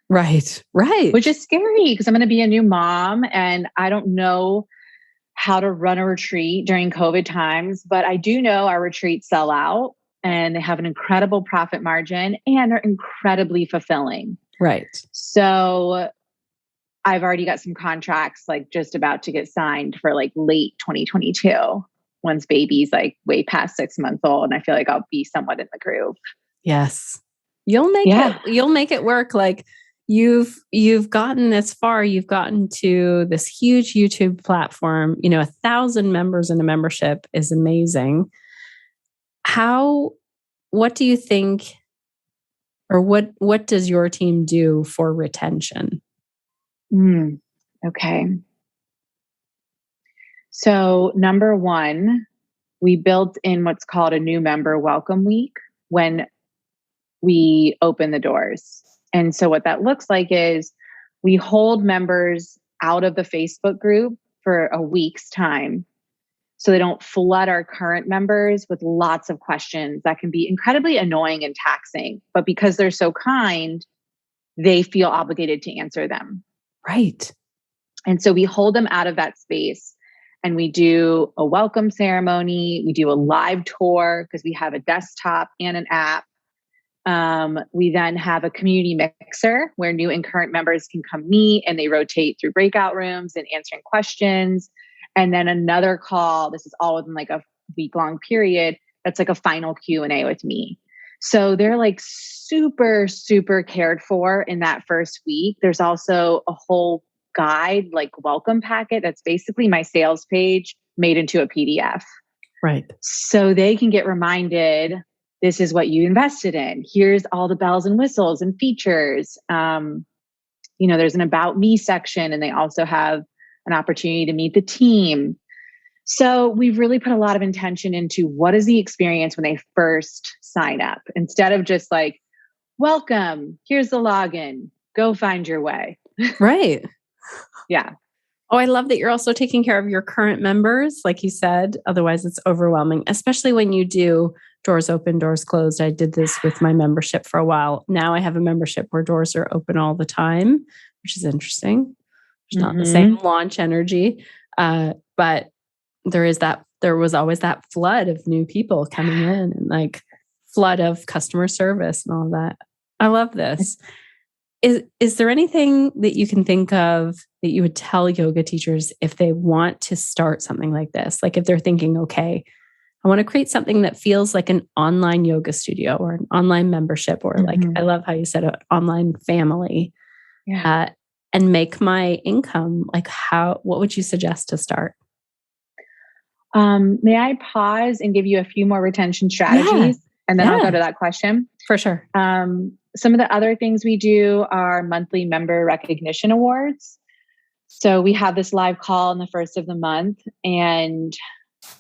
Right. Which is scary because I'm going to be a new mom and I don't know how to run a retreat during COVID times, but I do know our retreats sell out and they have an incredible profit margin and are incredibly fulfilling. Right. So I've already got some contracts like just about to get signed for like late 2022 once baby's like way past 6 months old. And I feel like I'll be somewhat in the groove. Yes. You'll make it work. Like you've gotten this far, you've gotten to this huge YouTube platform, 1,000 members in a membership is amazing. What do you think, or what does your team do for retention? Okay. So number one, we built in what's called a new member welcome week when we open the doors. And so what that looks like is we hold members out of the Facebook group for a week's time so they don't flood our current members with lots of questions that can be incredibly annoying and taxing. But because they're so kind, they feel obligated to answer them. Right. And so we hold them out of that space and we do a welcome ceremony. We do a live tour because we have a desktop and an app. We then have a community mixer where new and current members can come meet and they rotate through breakout rooms and answering questions. And then another call, this is all within like a week-long period, that's like a final Q&A with me. So they're like super, super cared for in that first week. There's also a whole guide, like welcome packet, that's basically my sales page made into a PDF. Right. So they can get reminded, this is what you invested in. Here's all the bells and whistles and features. There's an about me section, and they also have an opportunity to meet the team. So we've really put a lot of intention into what is the experience when they first sign up, instead of just like, welcome, here's the login, go find your way. Right. Yeah. Oh, I love that you're also taking care of your current members, like you said. Otherwise, it's overwhelming, especially when you do doors open, doors closed. I did this with my membership for a while. Now I have a membership where doors are open all the time, which is interesting. There's not the same launch energy, but there was always that flood of new people coming in and like flood of customer service and all that. I love this. Is there anything that you can think of that you would tell yoga teachers if they want to start something like this? Like if they're thinking, okay, I want to create something that feels like an online yoga studio or an online membership, or like, I love how you said an online family, and make my income. Like what would you suggest to start? May I pause and give you a few more retention strategies? And then I'll go to that question. For sure. Some of the other things we do are monthly member recognition awards. So we have this live call in the first of the month, and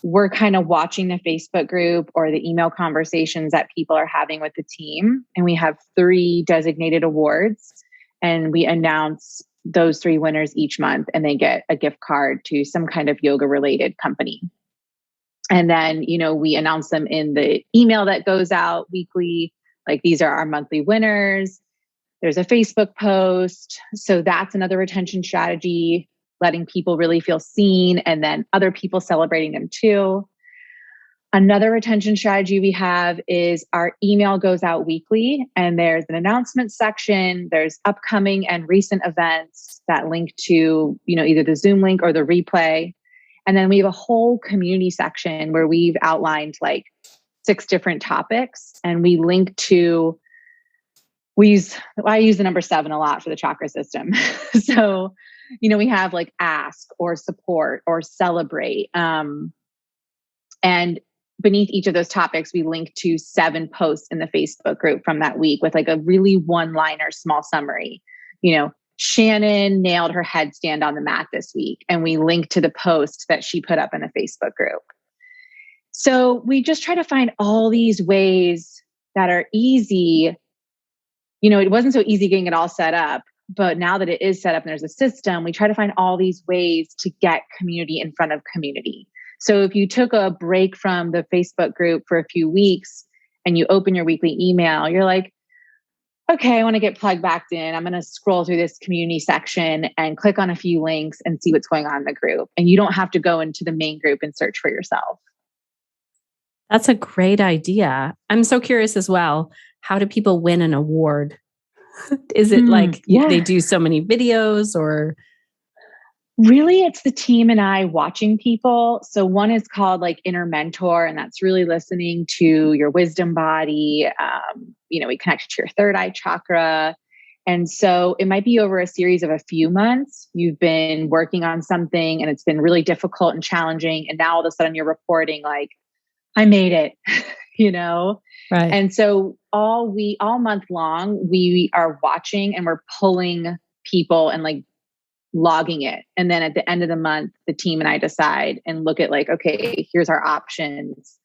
we're kind of watching the Facebook group or the email conversations that people are having with the team. And we have 3 designated awards, and we announce those 3 winners each month, and they get a gift card to some kind of yoga related company. And then, we announce them in the email that goes out weekly. Like, these are our monthly winners. There's a Facebook post. So that's another retention strategy, letting people really feel seen, and then other people celebrating them too. Another retention strategy we have is our email goes out weekly, and there's an announcement section. There's upcoming and recent events that link to, either the Zoom link or the replay. And then we have a whole community section where we've outlined like 6 different topics, and we link to, I use the number 7 a lot for the chakra system. So, we have like ask or support or celebrate. And beneath each of those topics, we link to 7 posts in the Facebook group from that week with like a really one-liner small summary. Shannon nailed her headstand on the mat this week, and we link to the post that she put up in the Facebook group. So we just try to find all these ways that are easy. It wasn't so easy getting it all set up, but now that it is set up and there's a system, we try to find all these ways to get community in front of community. So if you took a break from the Facebook group for a few weeks and you open your weekly email, you're like, okay, I want to get plugged back in. I'm going to scroll through this community section and click on a few links and see what's going on in the group. And you don't have to go into the main group and search for yourself. That's a great idea. I'm so curious as well. How do people win an award? Is it like they do so many videos, or? Really, it's the team and I watching people. So one is called like Inner Mentor, and that's really listening to your wisdom body. We connect to your third eye chakra. And so it might be over a series of a few months. You've been working on something and it's been really difficult and challenging. And now all of a sudden you're reporting like, I made it, Right. And so all month long, we are watching and we're pulling people and like logging it. And then at the end of the month, the team and I decide and look at like, okay, here's our options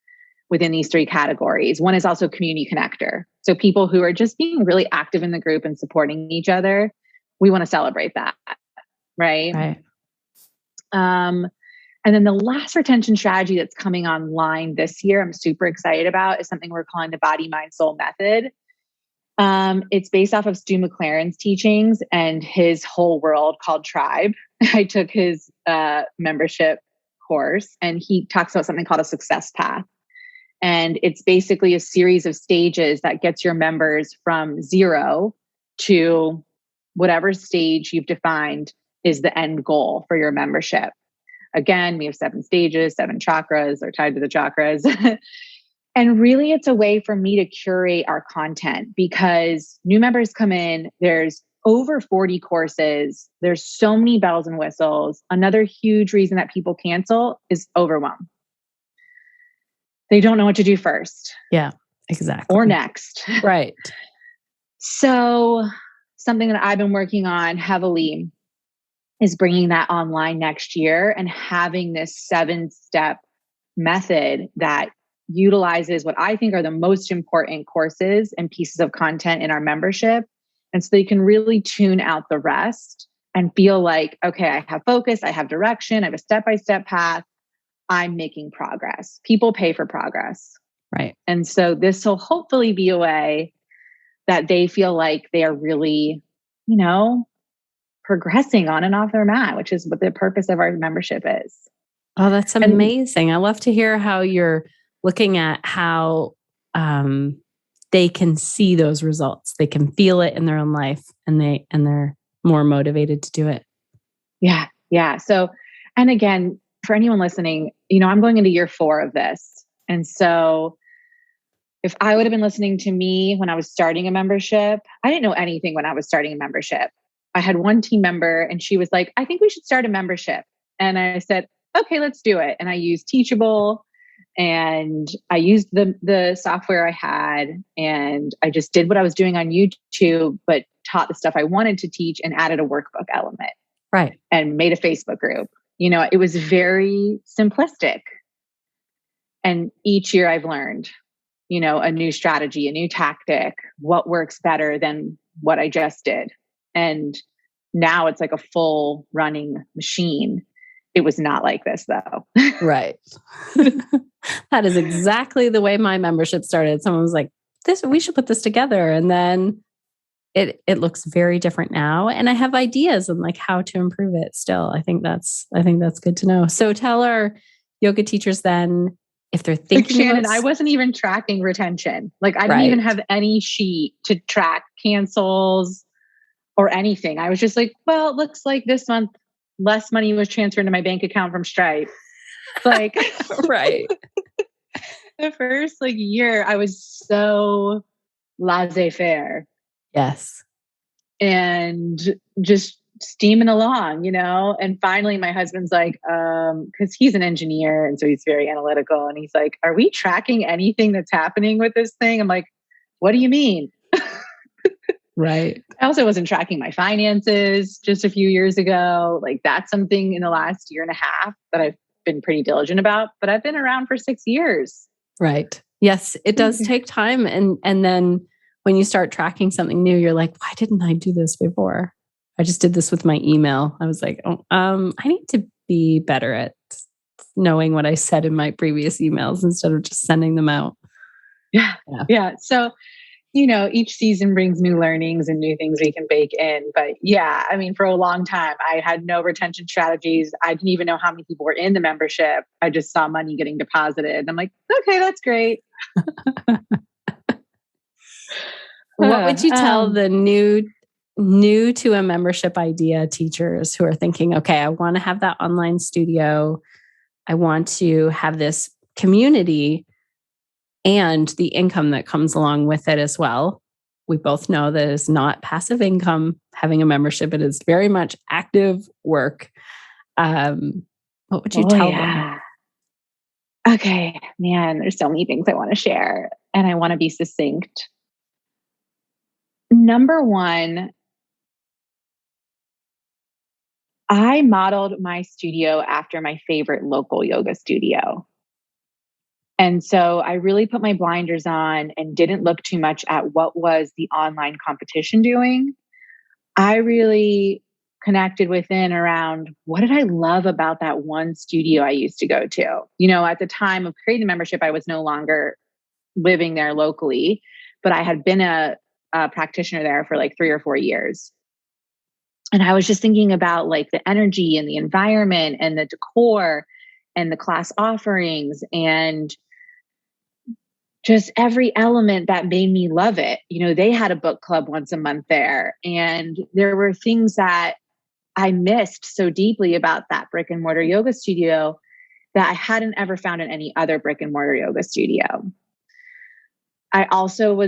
within these 3 categories. One is also community connector. So people who are just being really active in the group and supporting each other, we want to celebrate that. Right. And then the last retention strategy that's coming online this year, I'm super excited about, is something we're calling the Body, Mind, Soul Method. It's based off of Stu McLaren's teachings and his whole world called Tribe. I took his membership course, and he talks about something called a success path. And it's basically a series of stages that gets your members from 0 to whatever stage you've defined is the end goal for your membership. Again, we have 7 stages, 7 chakras are tied to the chakras. And really, it's a way for me to curate our content because new members come in, there's over 40 courses. There's so many bells and whistles. Another huge reason that people cancel is overwhelm. They don't know what to do first. Yeah, exactly. Or next. Right. So something that I've been working on heavily is bringing that online next year and having this 7-step method that utilizes what I think are the most important courses and pieces of content in our membership. And so they can really tune out the rest and feel like, okay, I have focus, I have direction, I have a step-by-step path, I'm making progress. People pay for progress. Right. And so this will hopefully be a way that they feel like they are really, progressing on and off their mat, which is what the purpose of our membership is. Oh, that's amazing. I love to hear how you're looking at how they can see those results. They can feel it in their own life and they're more motivated to do it. Yeah. Yeah. So, and again, for anyone listening, I'm going into year 4 of this. And so if I would have been listening to me when I was starting a membership, I didn't know anything when I was starting a membership. I had one team member and she was like, I think we should start a membership. And I said, okay, let's do it. And I used Teachable and I used the software I had and I just did what I was doing on YouTube, but taught the stuff I wanted to teach and added a workbook element. Right. And made a Facebook group. It was very simplistic. And each year I've learned, a new strategy, a new tactic, what works better than what I just did. And now it's like a full running machine. It was not like this though. Right. That is exactly the way my membership started. Someone was like, we should put this together. And then it looks very different now. And I have ideas on like how to improve it still. I think that's good to know. So tell our yoga teachers then, if they're thinking Shannon, I wasn't even tracking retention. Like I didn't even have any sheet to track cancels or anything. I was just like, well, it looks like this month less money was transferred to my bank account from Stripe. Like, right. The first year I was so laissez-faire. Yes. And just steaming along, and finally my husband's like, cause he's an engineer. And so he's very analytical and he's like, are we tracking anything that's happening with this thing? I'm like, what do you mean? Right. I also wasn't tracking my finances just a few years ago. Like that's something in the last year and a half that I've been pretty diligent about, but I've been around for 6 years. Right. Yes. It does take time. And then when you start tracking something new, you're like, why didn't I do this before? I just did this with my email. I was like, I need to be better at knowing what I said in my previous emails instead of just sending them out. Yeah. So, each season brings new learnings and new things we can bake in. But yeah, for a long time, I had no retention strategies. I didn't even know how many people were in the membership. I just saw money getting deposited. I'm like, okay, that's great. What would you tell the new to a membership idea teachers who are thinking, okay, I want to have that online studio. I want to have this community and the income that comes along with it as well. We both know that it's not passive income having a membership. It is very much active work. What would you tell them? Okay, man, there's so many things I want to share and I want to be succinct. Number one, I modeled my studio after my favorite local yoga studio. And so I really put my blinders on and didn't look too much at what was the online competition doing. I really connected within around what did I love about that one studio I used to go to? At the time of creating the membership, I was no longer living there locally, but I had been a practitioner there for like 3 or 4 years. And I was just thinking about like the energy and the environment and the decor and the class offerings and just every element that made me love it. They had a book club once a month there, and there were things that I missed so deeply about that brick and mortar yoga studio that I hadn't ever found in any other brick and mortar yoga studio. I also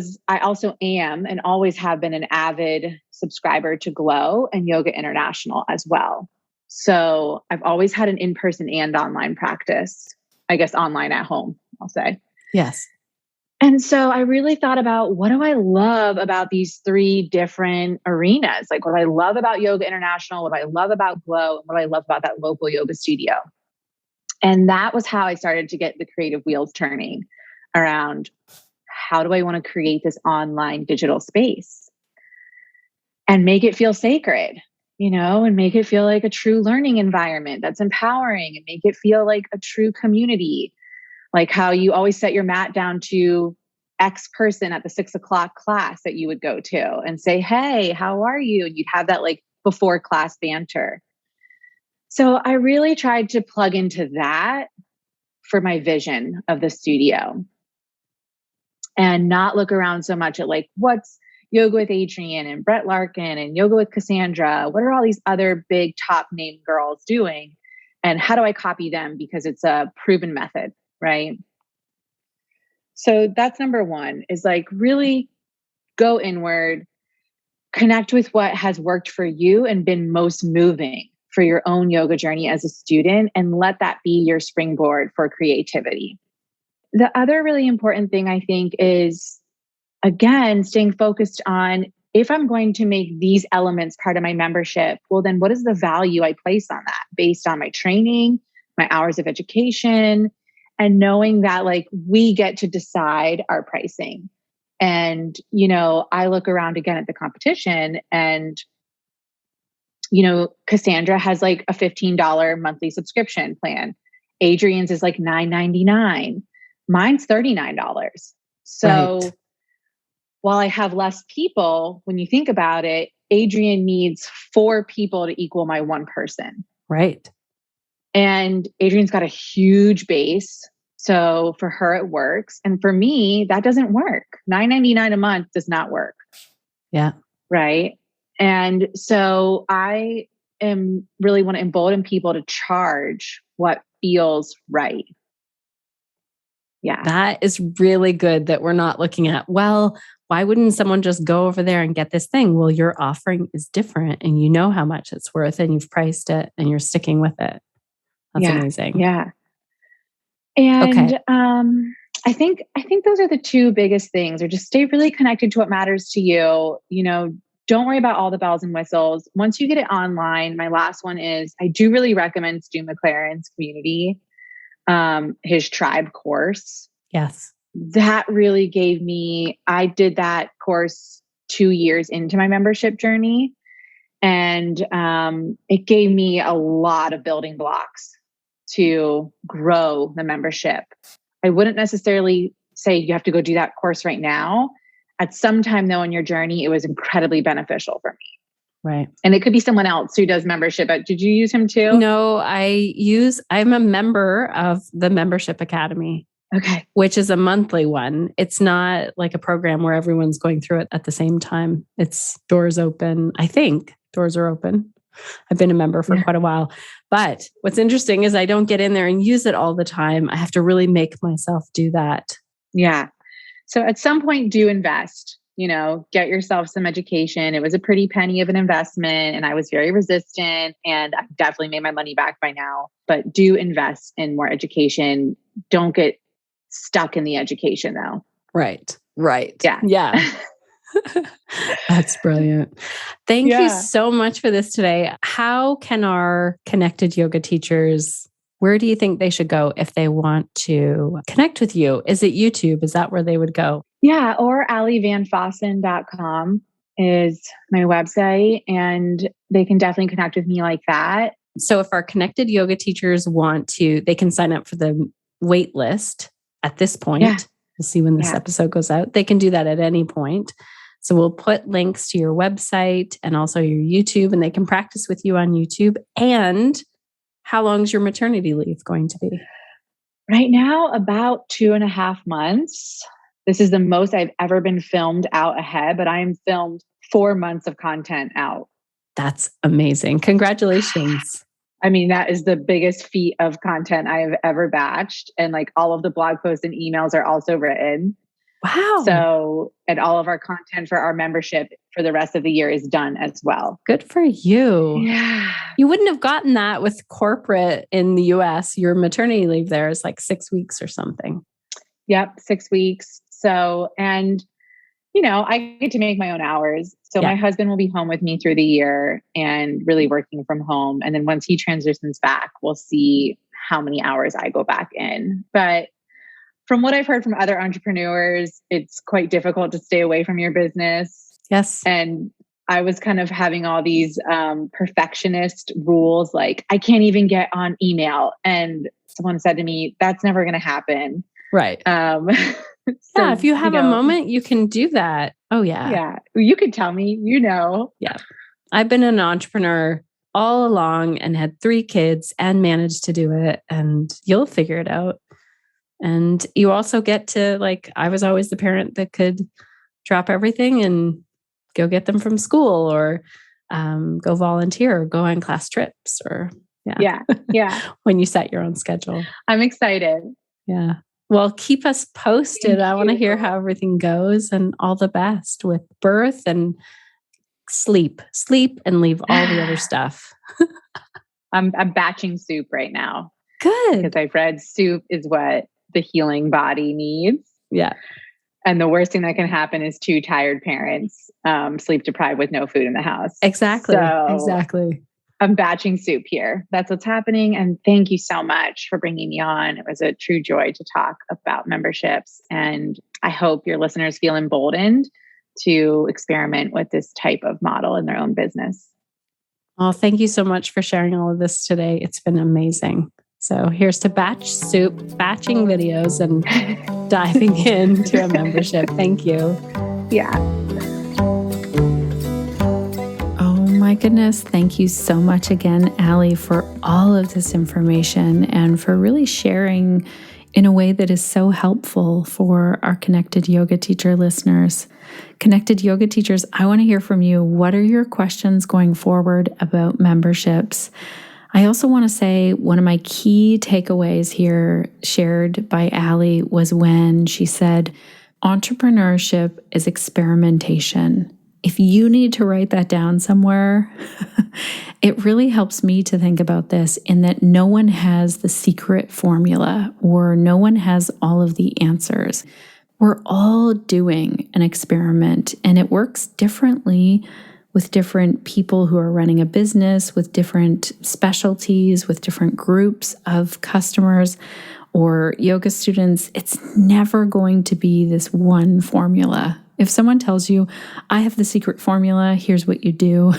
am and always have been an avid subscriber to Glow and Yoga International as well. So I've always had an in-person and online practice, I guess online at home, I'll say. Yes. And so I really thought about, what do I love about these 3 different arenas? Like, what do I love about Yoga International, what do I love about Glow, and what do I love about that local yoga studio? And that was how I started to get the creative wheels turning around, how do I want to create this online digital space and make it feel sacred, and make it feel like a true learning environment that's empowering, and make it feel like a true community. Like how you always set your mat down to X person at the 6 o'clock class that you would go to and say, hey, how are you? And you'd have that like before class banter. So I really tried to plug into that for my vision of the studio and not look around so much at like, what's Yoga with Adrienne and Brett Larkin and Yoga with Cassandra? What are all these other big top name girls doing? And how do I copy them? Because it's a proven method. Right. So that's number 1, is like really go inward, connect with what has worked for you and been most moving for your own yoga journey as a student, and let that be your springboard for creativity. The other really important thing, I think, is, again, staying focused on, if I'm going to make these elements part of my membership, well, then what is the value I place on that based on my training, my hours of education, and knowing that like we get to decide our pricing. And, I look around again at the competition, and, Cassandra has like a $15 monthly subscription plan. Adrienne's is like $9.99. Mine's $39. So Right. While I have less people, when you think about it, Adrienne needs 4 people to equal my 1 person. Right. And Adrienne's got a huge base. So for her, it works. And for me, that doesn't work. $9.99 a month does not work. Yeah. Right. And so I really want to embolden people to charge what feels right. Yeah. That is really good that we're not looking at, well, why wouldn't someone just go over there and get this thing? Well, your offering is different and you know how much it's worth and you've priced it and you're sticking with it. That's amazing. Yeah. And okay. I think those are the 2 biggest things, or just stay really connected to what matters to you. Don't worry about all the bells and whistles. Once you get it online, my last one is, I do really recommend Stu McLaren's community, his tribe course. Yes. That really gave me, I did that course 2 years into my membership journey. And it gave me a lot of building blocks to grow the membership. I wouldn't necessarily say you have to go do that course right now. At some time though in your journey, it was incredibly beneficial for me. Right. And it could be someone else who does membership. But did you use him too? No, I'm a member of the Membership Academy. Okay. Which is a monthly one. It's not like a program where everyone's going through it at the same time. It's doors open. I think doors are open. I've been a member for quite a while. But what's interesting is I don't get in there and use it all the time. I have to really make myself do that. Yeah. So at some point, do invest, get yourself some education. It was a pretty penny of an investment and I was very resistant, and I've definitely made my money back by now, but do invest in more education. Don't get stuck in the education though. Right. Yeah. That's brilliant. Thank you so much for this today. How can our connected yoga teachers, where do you think they should go if they want to connect with you? Is it YouTube? Is that where they would go? Yeah. Or AllieVanFossen.com. is my website, and they can definitely connect with me like that. So if our connected yoga teachers want to, they can sign up for the wait list at this point. Yeah. We'll see when this episode goes out. They can do that at any point. So we'll put links to your website and also your YouTube, and they can practice with you on YouTube. And how long is your maternity leave going to be? Right now, about 2.5 months. This is the most I've ever been filmed out ahead, but I'm filmed 4 months of content out. That's amazing. Congratulations. I mean, that is the biggest feat of content I have ever batched. And like all of the blog posts and emails are also written. Wow. So, and all of our content for our membership for the rest of the year is done as well. Good for you. Yeah. You wouldn't have gotten that with corporate in the US. Your maternity leave there is like 6 weeks or something. Yep, 6 weeks. So, and you know, I get to make my own hours. So my husband will be home with me through the year and really working from home. And then once he transitions back, we'll see how many hours I go back in. But from what I've heard from other entrepreneurs, it's quite difficult to stay away from your business. Yes. And I was kind of having all these perfectionist rules, like I can't even get on email. And someone said to me, that's never going to happen. Right. So, if you have a moment, you can do that. Oh, yeah. Yeah. You could tell me, Yeah. I've been an entrepreneur all along and had 3 kids and managed to do it. And you'll figure it out. And you also get to, like, I was always the parent that could drop everything and go get them from school or go volunteer or go on class trips or, Yeah. when you set your own schedule. I'm excited. Yeah. Well, keep us posted. I want to hear how everything goes, and all the best with birth and sleep and leave all the other stuff. I'm batching soup right now. Good. Because I've read soup is what the healing body needs. Yeah. And the worst thing that can happen is 2 tired parents sleep deprived with no food in the house. Exactly. So Exactly. I'm batching soup here. That's what's happening. And thank you so much for bringing me on. It was a true joy to talk about memberships. And I hope your listeners feel emboldened to experiment with this type of model in their own business. Well, thank you so much for sharing all of this today. It's been amazing. So here's to batch soup, batching videos, and diving into a membership. Thank you. Yeah. My goodness, thank you so much again, Allie, for all of this information and for really sharing in a way that is so helpful for our Connected Yoga Teacher listeners. Connected Yoga Teachers, I want to hear from you. What are your questions going forward about memberships? I also want to say one of my key takeaways here shared by Allie was when she said, entrepreneurship is experimentation. If you need to write that down somewhere, it really helps me to think about this in that no one has the secret formula or no one has all of the answers. We're all doing an experiment, and it works differently with different people who are running a business, with different specialties, with different groups of customers or yoga students. It's never going to be this one formula. If someone tells you, I have the secret formula, here's what you do,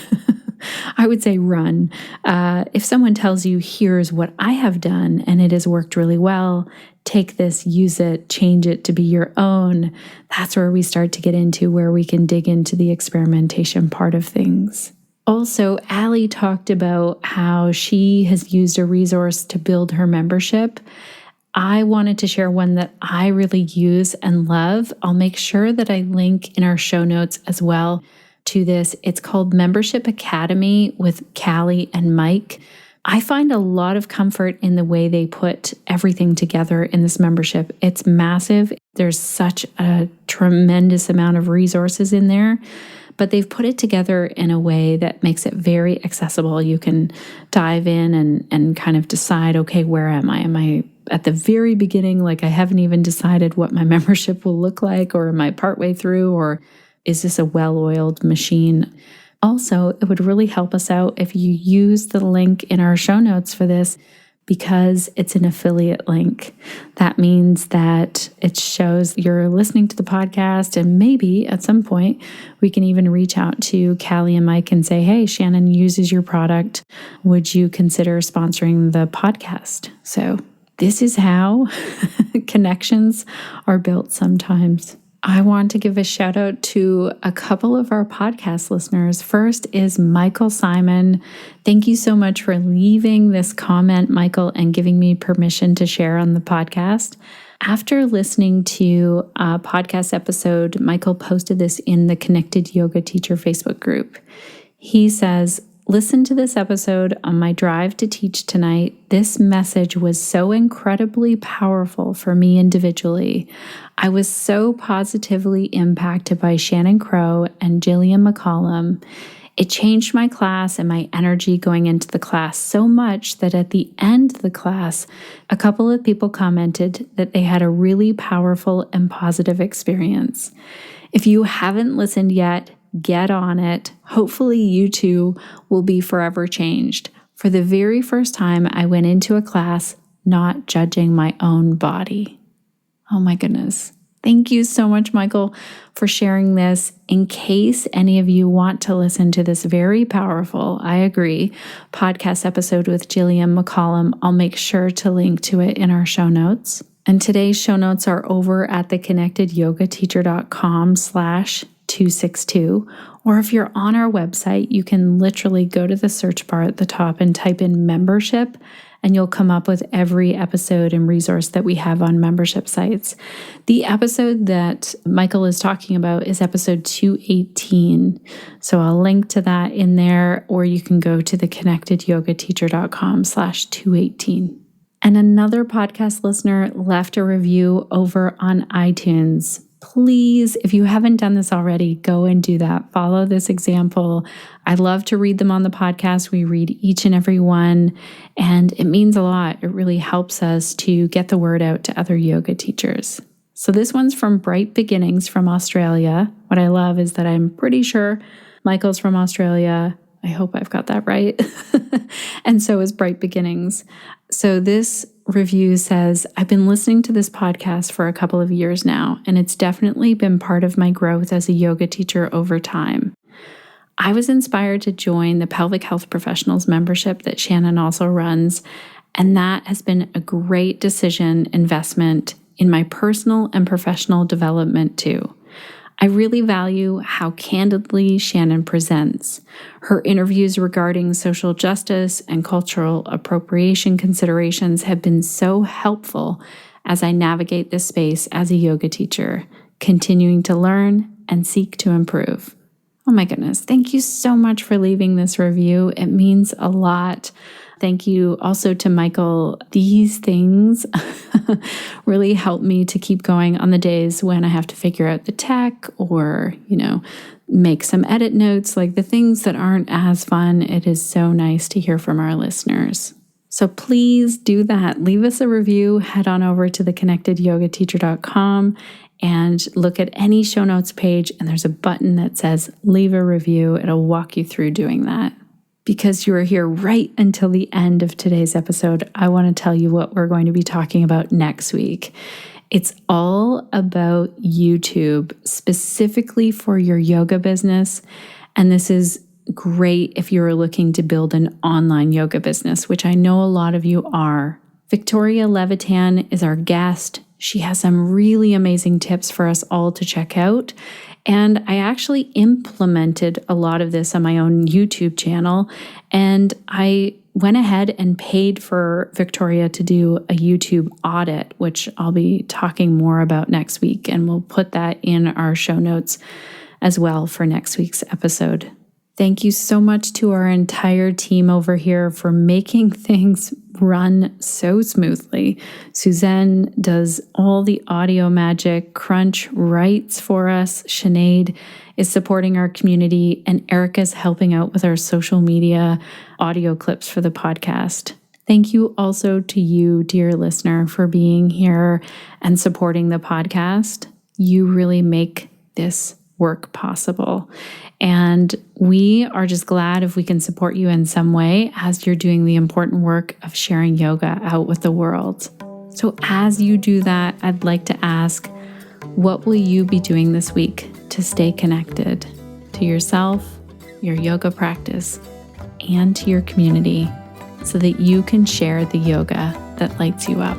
I would say run. If someone tells you, here's what I have done and it has worked really well, take this, use it, change it to be your own, that's where we start to get into where we can dig into the experimentation part of things. Also, Allie talked about how she has used a resource to build her membership. I wanted to share one that I really use and love. I'll make sure that I link in our show notes as well to this. It's called Membership Academy with Callie and Mike. I find a lot of comfort in the way they put everything together in this membership. It's massive. There's such a tremendous amount of resources in there, but they've put it together in a way that makes it very accessible. You can dive in and kind of decide, okay, where am I? Am I at the very beginning, like I haven't even decided what my membership will look like, or am I partway through, or is this a well-oiled machine? Also, it would really help us out if you use the link in our show notes for this because it's an affiliate link. That means that it shows you're listening to the podcast, and maybe at some point we can even reach out to Callie and Mike and say, hey, Shannon uses your product. Would you consider sponsoring the podcast? So this is how connections are built sometimes. I want to give a shout out to a couple of our podcast listeners. First is Michael Simon. Thank you so much for leaving this comment, Michael, and giving me permission to share on the podcast. After listening to a podcast episode, Michael posted this in the Connected Yoga Teacher Facebook group. He says, listen to this episode on my drive to teach tonight. This message was so incredibly powerful for me individually. I was so positively impacted by Shannon Crow and Jillian McCollum. It changed my class and my energy going into the class so much that at the end of the class, a couple of people commented that they had a really powerful and positive experience. If you haven't listened yet, get on it. Hopefully you too will be forever changed. For the very first time, I went into a class not judging my own body. Oh my goodness. Thank you so much, Michael, for sharing this. In case any of you want to listen to this very powerful, I agree, podcast episode with Jillian McCollum, I'll make sure to link to it in our show notes. And today's show notes are over at theconnectedyogateacher.com/262. Or if you're on our website, you can literally go to the search bar at the top and type in membership, and you'll come up with every episode and resource that we have on membership sites. The episode that Michael is talking about is episode 218. So I'll link to that in there, or you can go to theconnectedyogateacher.com/218. And another podcast listener left a review over on iTunes. Please, if you haven't done this already, go and do that. Follow this example. I love to read them on the podcast. We read each and every one, and it means a lot. It really helps us to get the word out to other yoga teachers. So this one's from Bright Beginnings from Australia. What I love is that I'm pretty sure Michael's from Australia. I hope I've got that right. And so is Bright Beginnings. So this review says, I've been listening to this podcast for a couple of years now, and it's definitely been part of my growth as a yoga teacher over time. I was inspired to join the Pelvic Health Professionals membership that Shannon also runs, and that has been a great investment in my personal and professional development too. I really value how candidly Shannon presents. Her interviews regarding social justice and cultural appropriation considerations have been so helpful as I navigate this space as a yoga teacher, continuing to learn and seek to improve. Oh my goodness. Thank you so much for leaving this review. It means a lot. Thank you also to Michael. These things really help me to keep going on the days when I have to figure out the tech or, make some edit notes, like the things that aren't as fun. It is so nice to hear from our listeners. So please do that. Leave us a review. Head on over to theconnectedyogateacher.com and look at any show notes page, and there's a button that says leave a review. It'll walk you through doing that. Because you are here right until the end of today's episode, I want to tell you what we're going to be talking about next week. It's all about YouTube, specifically for your yoga business. And this is great if you're looking to build an online yoga business, which I know a lot of you are. Victoria Levitan is our guest. She has some really amazing tips for us all to check out. And I actually implemented a lot of this on my own YouTube channel. And I went ahead and paid for Victoria to do a YouTube audit, which I'll be talking more about next week. And we'll put that in our show notes as well for next week's episode. Thank you so much to our entire team over here for making things run so smoothly. Suzanne does all the audio magic. Crunch writes for us. Sinead is supporting our community. And Erica's helping out with our social media audio clips for the podcast. Thank you also to you, dear listener, for being here and supporting the podcast. You really make this work possible. And we are just glad if we can support you in some way as you're doing the important work of sharing yoga out with the world. So as you do that, I'd like to ask, what will you be doing this week to stay connected to yourself, your yoga practice, and to your community so that you can share the yoga that lights you up?